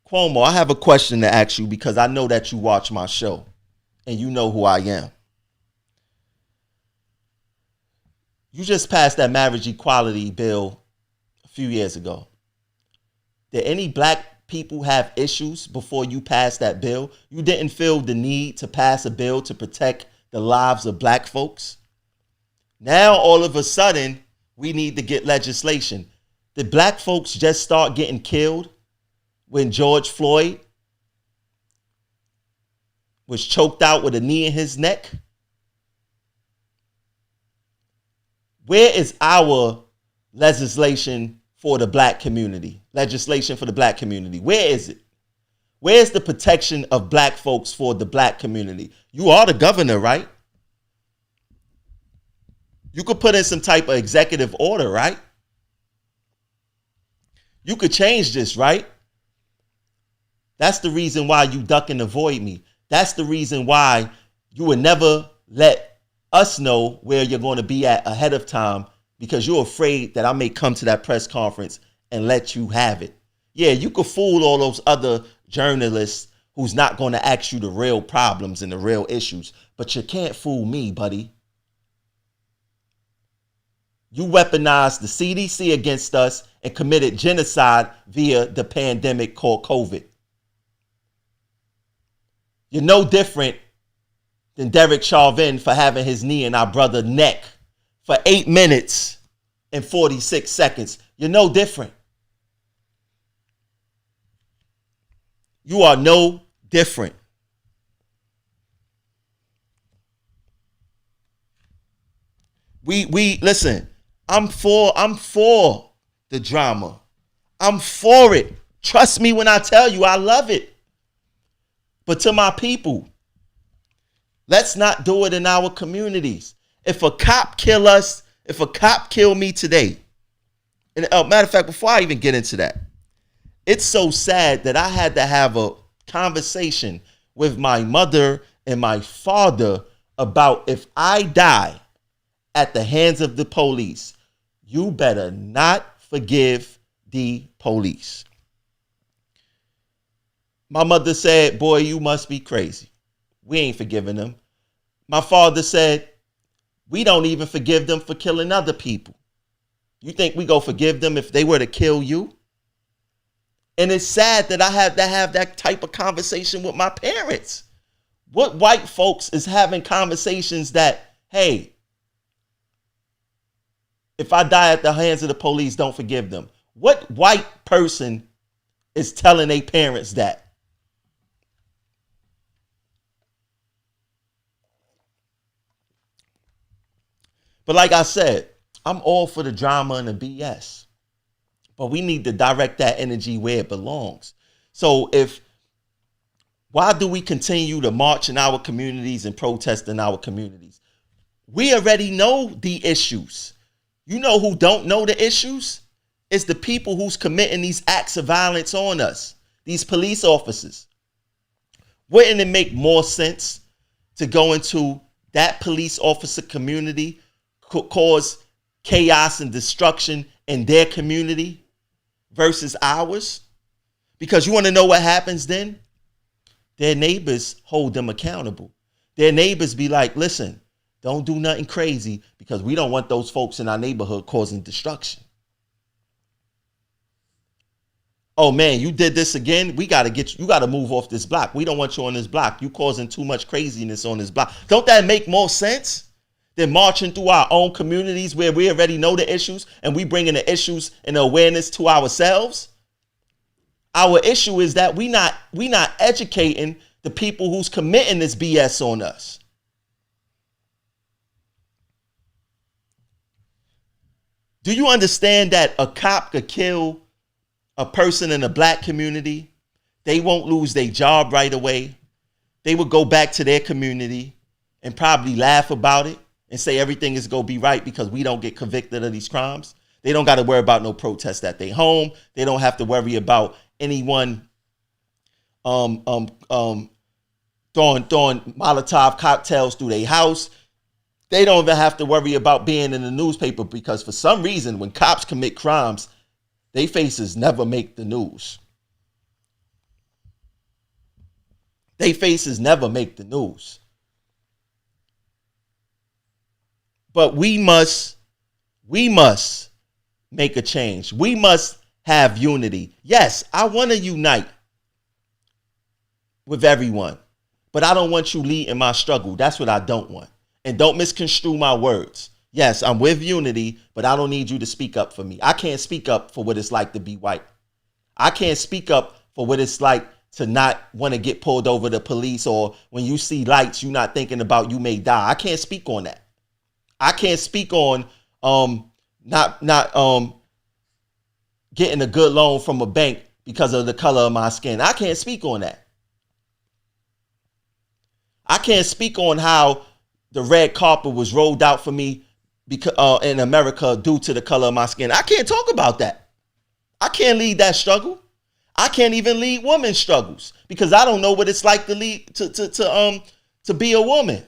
Speaker 1: Cuomo, I have a question to ask you because I know that you watch my show and you know who I am. You just passed that marriage equality bill a few years ago. Did any black people have issues before you passed that bill? You didn't feel the need to pass a bill to protect the lives of black folks? Now, all of a sudden, we need to get legislation. Did black folks just start getting killed when George Floyd was choked out with a knee in his neck? Where is our legislation for the black community? Legislation for the black community. Where is it? Where's the protection of black folks for the black community? You are the governor, right? You could put in some type of executive order, right? You could change this, right? That's the reason why you duck and avoid me. That's the reason why you would never let us know where you're going to be at ahead of time, because you're afraid that I may come to that press conference and let you have it. Yeah, you could fool all those other journalists who's not going to ask you the real problems and the real issues, but you can't fool me, buddy. You weaponized the CDC against us and committed genocide via the pandemic called COVID. You're no different than Derek Chauvin for having his knee in our brother's neck for 8 minutes and 46 seconds. You're no different. You are no different. We listen, I'm for the drama. I'm for it. Trust me when I tell you I love it. But to my people, let's not do it in our communities. If a cop kill us, if a cop kill me today, and matter of fact, before I even get into that, it's so sad that I had to have a conversation with my mother and my father about, if I die at the hands of the police, you better not forgive the police. My mother said, boy, you must be crazy. We ain't forgiving them. My father said, we don't even forgive them for killing other people. You think we go forgive them if they were to kill you? And it's sad that I had to have that type of conversation with my parents. What white folks is having conversations that, hey, if I die at the hands of the police, don't forgive them? What white person is telling their parents that? But like I said, I'm all for the drama and the BS. But we need to direct that energy where it belongs. So why do we continue to march in our communities and protest in our communities? We already know the issues. You know who don't know the issues? It's the people who's committing these acts of violence on us, these police officers. Wouldn't it make more sense to go into that police officer community, cause chaos and destruction in their community versus ours? Because you want to know what happens then? Their neighbors hold them accountable. Their neighbors be like, listen, don't do nothing crazy because we don't want those folks in our neighborhood causing destruction. Oh man, you did this again. We got to get you. You got to move off this block. We don't want you on this block. You causing too much craziness on this block. Don't that make more sense than marching through our own communities where we already know the issues and we bringing the issues and the awareness to ourselves? Our issue is that we not educating the people who's committing this BS on us. Do you understand that a cop could kill a person in the black community? They won't lose their job right away. They would go back to their community and probably laugh about it and say everything is going to be right because we don't get convicted of these crimes. They don't got to worry about no protest at their home. They don't have to worry about anyone throwing Molotov cocktails through their house. They don't even have to worry about being in the newspaper because for some reason, when cops commit crimes, their faces never make the news. Their faces never make the news. But we must make a change. We must have unity. Yes, I want to unite with everyone, but I don't want you leading my struggle. That's what I don't want. And don't misconstrue my words. Yes, I'm with unity, but I don't need you to speak up for me. I can't speak up for what it's like to be white. I can't speak up for what it's like to not want to get pulled over the police, or when you see lights, you're not thinking about you may die. I can't speak on that. I can't speak on not getting a good loan from a bank because of the color of my skin. I can't speak on that. I can't speak on how the red carpet was rolled out for me because in America due to the color of my skin. I can't talk about that. I can't lead that struggle. I can't even lead women's struggles because I don't know what it's like to lead to be a woman.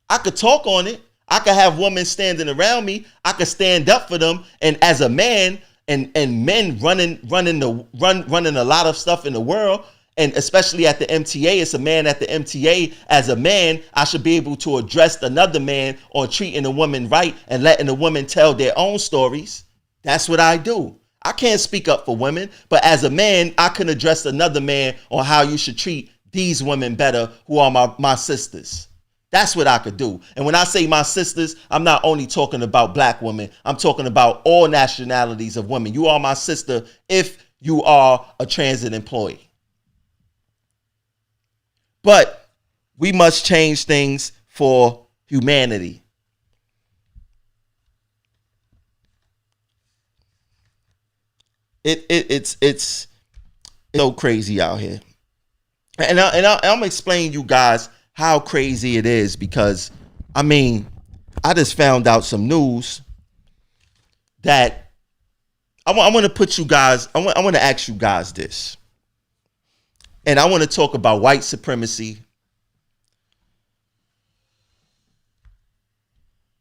Speaker 1: I could talk on it. I could have women standing around me. I could stand up for them. And as a man, and men running a lot of stuff in the world, and especially at the MTA, it's a man at the MTA. As a man, I should be able to address another man on treating a woman right and letting a woman tell their own stories. That's what I do. I can't speak up for women, but as a man, I can address another man on how you should treat these women better who are my sisters. That's what I could do. And when I say my sisters, I'm not only talking about black women. I'm talking about all nationalities of women. You are my sister if you are a transit employee. But we must change things for humanity. It's so crazy out here. And I'm going to explain you guys how crazy it is because, I mean, I just found out some news that I want to put you guys, I want to ask you guys this. And I want to talk about white supremacy.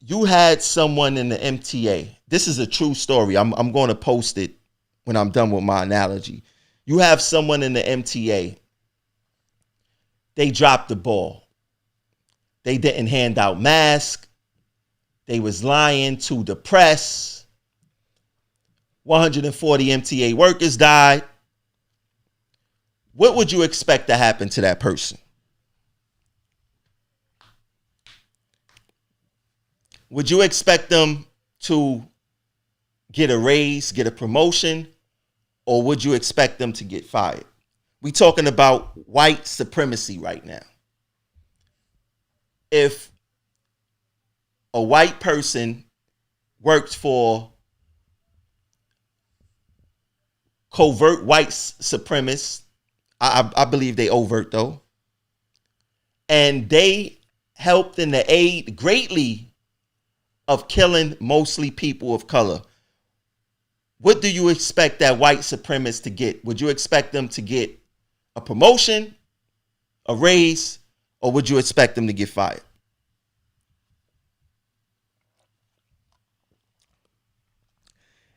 Speaker 1: You had someone in the MTA. This is a true story. I'm going to post it when I'm done with my analogy. You have someone in the MTA. They dropped the ball. They didn't hand out masks. They was lying to the press. 140 MTA workers died. What would you expect to happen to that person? Would you expect them to get a raise, get a promotion, or would you expect them to get fired? We're talking about white supremacy right now. If a white person works for covert white supremacists, I believe they overt though, and they helped in the aid greatly of killing mostly people of color, what do you expect that white supremacist to get? Would you expect them to get a promotion, a raise, or would you expect them to get fired?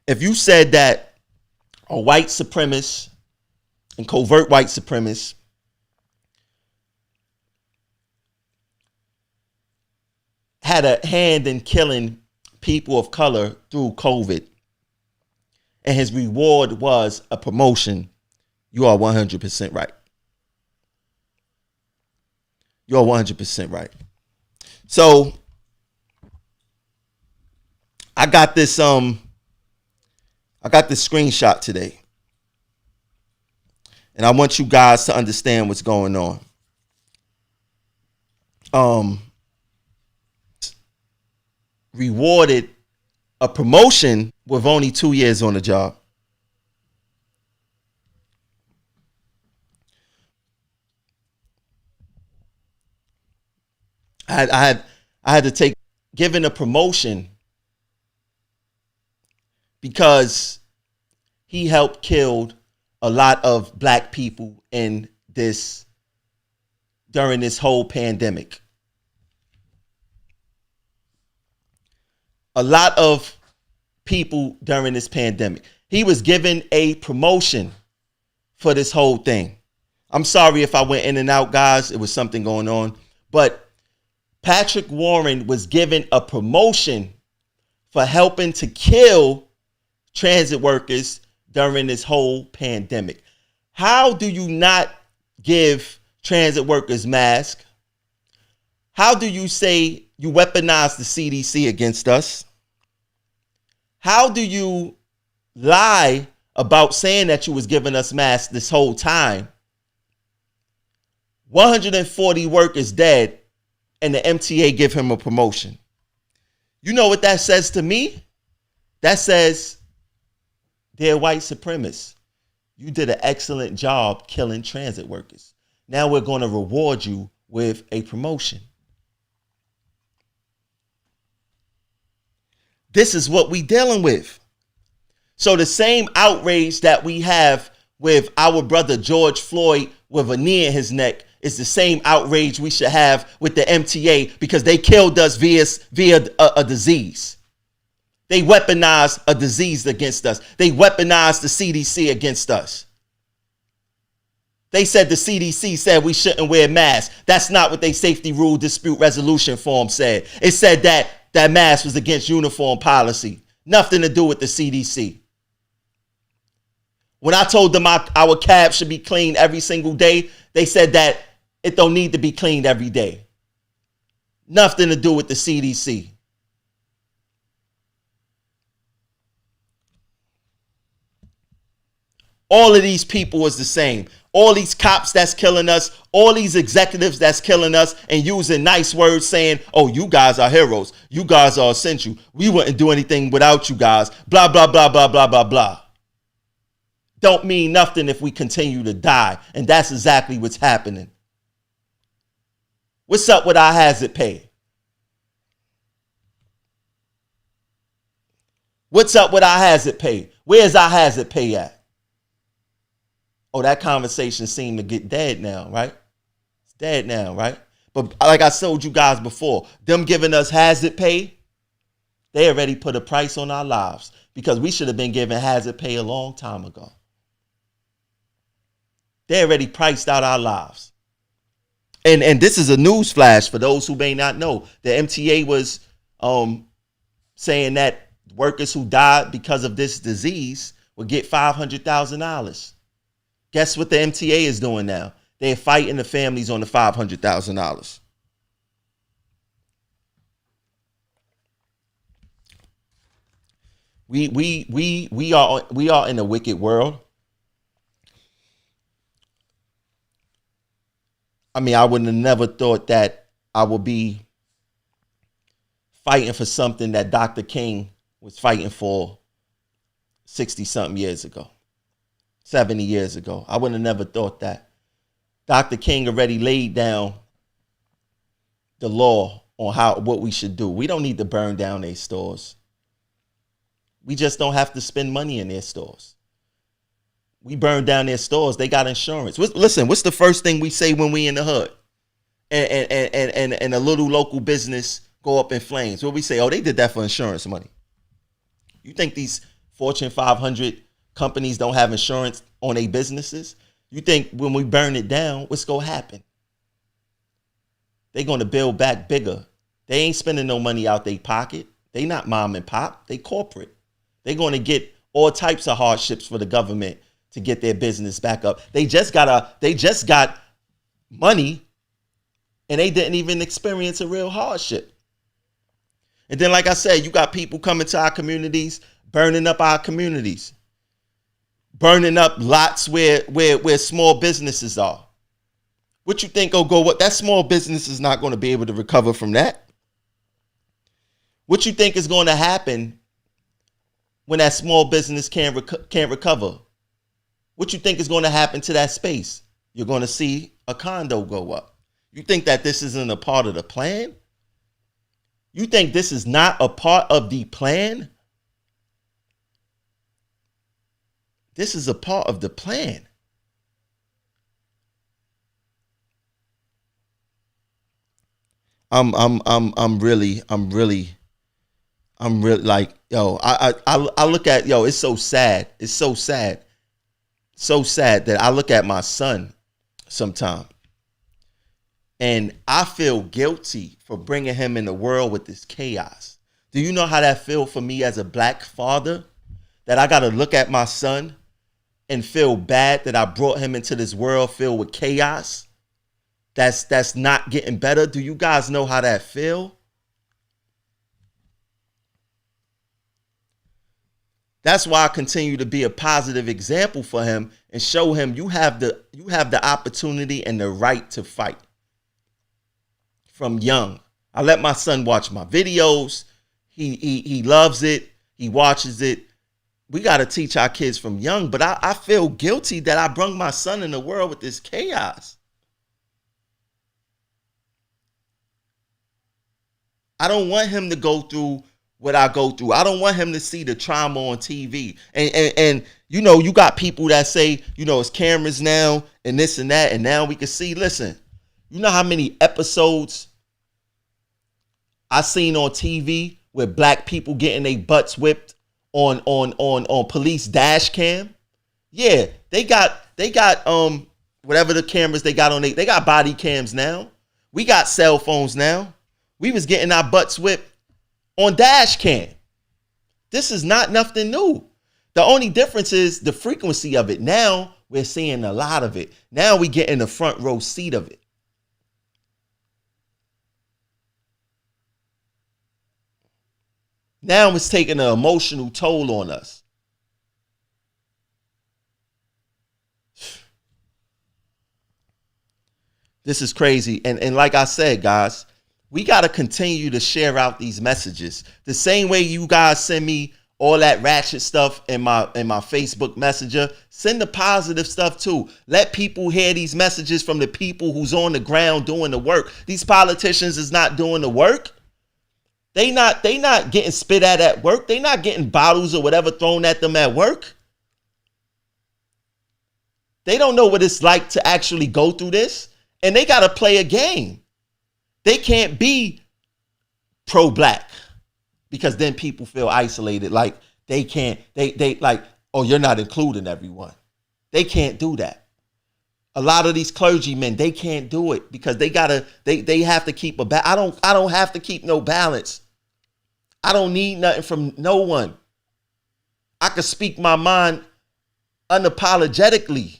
Speaker 1: If you said that a white supremacist and covert white supremacist had a hand in killing people of color through COVID, and his reward was a promotion, you are 100% right. You're 100% right. So I got this screenshot today. And I want you guys to understand what's going on. Rewarded a promotion with only 2 years on the job. I had to take given a promotion because he helped kill a lot of black people during this whole pandemic. A lot of people during this pandemic. He was given a promotion for this whole thing. I'm sorry if I went in and out, guys. It was something going on. But Patrick Warren was given a promotion for helping to kill transit workers during this whole pandemic. How do you not give transit workers masks? How do you say you weaponize the CDC against us? How do you lie about saying that you was giving us masks this whole time. 140 workers dead, and the MTA give him a promotion. You know what that says to me? That says they're white supremacists. You did an excellent job killing transit workers. Now we're going to reward you with a promotion. This is what we dealing with. So the same outrage that we have with our brother George Floyd with a knee in his neck is the same outrage we should have with the MTA, because they killed us via a disease. They weaponized a disease against us. They weaponized the CDC against us. They said the CDC said we shouldn't wear masks. That's not what they safety rule dispute resolution form said. It said that mask was against uniform policy. Nothing to do with the CDC. When I told them our cabs should be cleaned every single day, they said that it don't need to be cleaned every day. Nothing to do with the CDC. All of these people is the same. All these cops that's killing us, all these executives that's killing us and using nice words saying, oh, you guys are heroes. You guys are essential. We wouldn't do anything without you guys. Blah, blah, blah, blah, blah, blah, blah. Don't mean nothing if we continue to die. And that's exactly what's happening. What's up with our hazard pay? What's up with our hazard pay? Where's our hazard pay at? Oh, that conversation seemed to get dead now, right? It's dead now, right? But like I told you guys before, them giving us hazard pay, they already put a price on our lives, because we should have been given hazard pay a long time ago. They already priced out our lives. And this is a news flash for those who may not know. The MTA was saying that workers who died because of this disease would get $500,000. Guess what the MTA is doing now? They're fighting the families on the $500,000. We are in a wicked world. I mean, I would have never thought that I would be fighting for something that Dr. King was fighting for 60-something years ago, 70 years ago. I would have never thought that. Dr. King already laid down the law on what we should do. We don't need to burn down their stores. We just don't have to spend money in their stores. We burn down their stores. They got insurance. Listen, what's the first thing we say when we in the hood and a little local business go up in flames? What we say? Oh, they did that for insurance money. You think these Fortune 500 companies don't have insurance on their businesses? You think when we burn it down, what's going to happen? They're going to build back bigger. They ain't spending no money out their pocket. They not mom and pop. They corporate. They're going to get all types of hardships for the government to get their business back up. They just got money, and they didn't even experience a real hardship. And then, like I said, you got people coming to our communities, burning up our communities, burning up lots where small businesses are. What you think what that small business is not going to be able to recover from that? What you think is going to happen when that small business can't recover? What you think is going to happen to that space? You're going to see a condo go up. You think that this isn't a part of the plan? You think this is not a part of the plan? This is a part of the plan. I'm really like, yo, I look at, yo, it's so sad. It's so sad. So sad that I look at my son sometime and I feel guilty for bringing him in the world with this chaos. Do you know how that feels for me as a black father? That I got to look at my son and feel bad that I brought him into this world filled with chaos that's not getting better. Do you guys know how that feel? That's why I continue to be a positive example for him and show him you have the opportunity and the right to fight from young. I let my son watch my videos. He loves it. He watches it. We got to teach our kids from young, but I feel guilty that I brung my son in the world with this chaos. I don't want him to go through what I go through. I don't want him to see the trauma on TV. And you know, you got people that say, you know, it's cameras now and this and that, and now we can see. Listen, you know how many episodes I seen on TV with black people getting their butts whipped on police dash cam? Yeah, they got whatever the cameras they got on they got body cams now. We got cell phones now. We was getting our butts whipped on dash cam. This is not nothing new. The only difference is the frequency of it. Now we're seeing a lot of it. Now we get in the front row seat of it. Now it's taking an emotional toll on us. This is crazy. And like I said, guys, we got to continue to share out these messages. The same way you guys send me all that ratchet stuff in my Facebook Messenger, send the positive stuff too. Let people hear these messages from the people who's on the ground doing the work. These politicians is not doing the work. They not getting spit at work. They not getting bottles or whatever thrown at them at work. They don't know what it's like to actually go through this. And they got to play a game. They can't be pro-black because then people feel isolated. Like they can't, they like, oh, you're not including everyone. They can't do that. A lot of these clergymen, they can't do it because they have to keep I don't have to keep no balance. I don't need nothing from no one. I can speak my mind unapologetically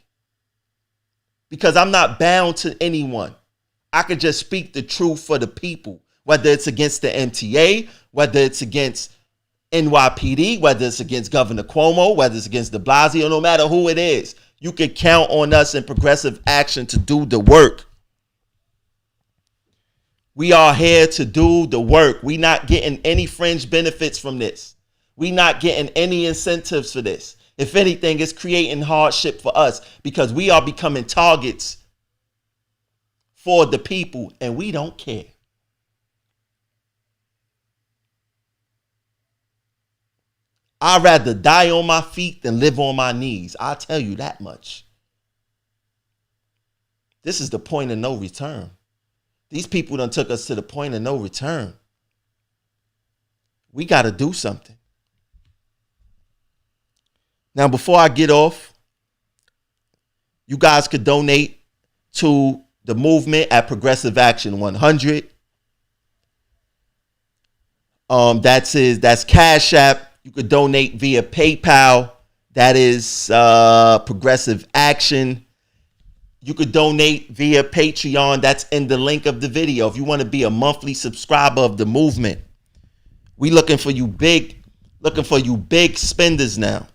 Speaker 1: because I'm not bound to anyone. I could just speak the truth for the people, whether it's against the MTA, whether it's against NYPD, whether it's against Governor Cuomo, whether it's against de Blasio, no matter who it is. You can count on us in Progressive Action to do the work. We are here to do the work. We not getting any fringe benefits from this. We not getting any incentives for this. If anything, it's creating hardship for us because we are becoming targets for the people and we don't care. I'd rather die on my feet than live on my knees. I'll tell you that much. This is the point of no return. These people done took us to the point of no return. We got to do something. Now, before I get off, you guys could donate to the movement at Progressive Action 100. That's Cash App. You could donate via PayPal. That is Progressive Action. You could donate via Patreon. That's in the link of the video. If you want to be a monthly subscriber of the movement, we looking for you big spenders now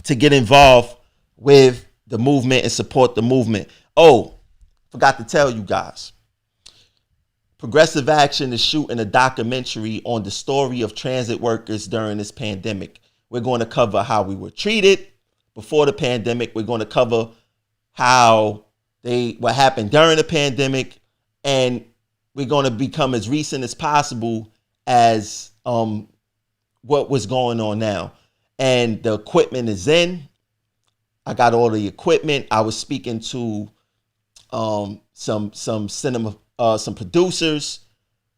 Speaker 1: to get involved with the movement and support the movement. Oh, forgot to tell you guys. Progressive Action is shooting a documentary on the story of transit workers during this pandemic. We're going to cover how we were treated before the pandemic. We're going to cover what happened during the pandemic, and we're going to become as recent as possible as what was going on now. And the equipment is in. I got all the equipment. I was speaking to some producers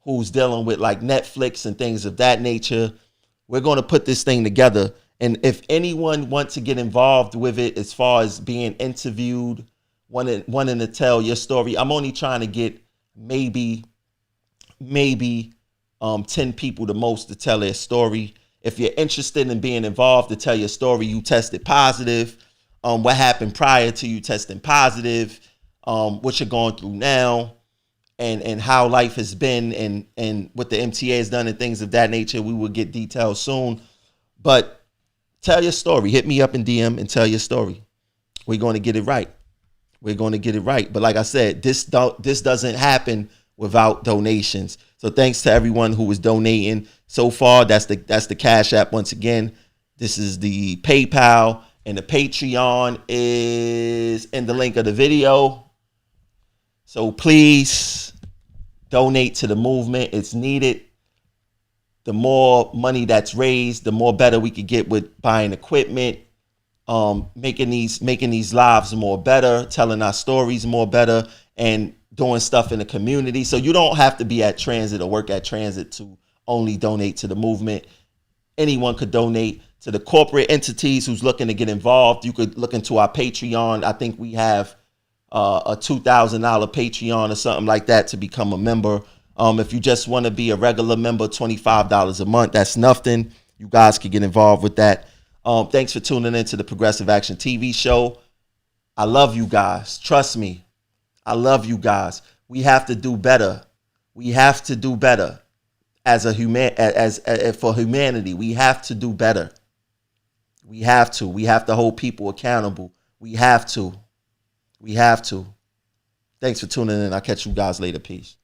Speaker 1: who's dealing with like Netflix and things of that nature. We're going to put this thing together. And if anyone wants to get involved with it as far as being interviewed, wanting to tell your story, I'm only trying to get maybe 10 people the most to tell their story. If you're interested in being involved to tell your story, you tested positive, what happened prior to you testing positive, what you're going through now, and how life has been and what the MTA has done and things of that nature. We will get details soon. But tell your story. Hit me up in DM and tell your story. We're going to get it right. We're going to get it right. But like I said, this doesn't happen without donations. So thanks to everyone who is donating so far. That's the Cash App once again. This is the PayPal, and the Patreon is in the link of the video. So please donate to the movement. It's needed. The more money that's raised, the more better we could get with buying equipment, making these lives more better, telling our stories more better, and doing stuff in the community. So you don't have to be at transit or work at transit to only donate to the movement. Anyone could donate. To the corporate entities who's looking to get involved, you could look into our Patreon. I think we have a $2,000 Patreon or something like that to become a member. If you just want to be a regular member, $25 a month, that's nothing. You guys can get involved with that. Thanks for tuning into the Progressive Action TV show. I love you guys. Trust me. I love you guys. We have to do better. We have to do better as for humanity. We have to do better. We have to. We have to hold people accountable. We have to. We have to. Thanks for tuning in. I'll catch you guys later. Peace.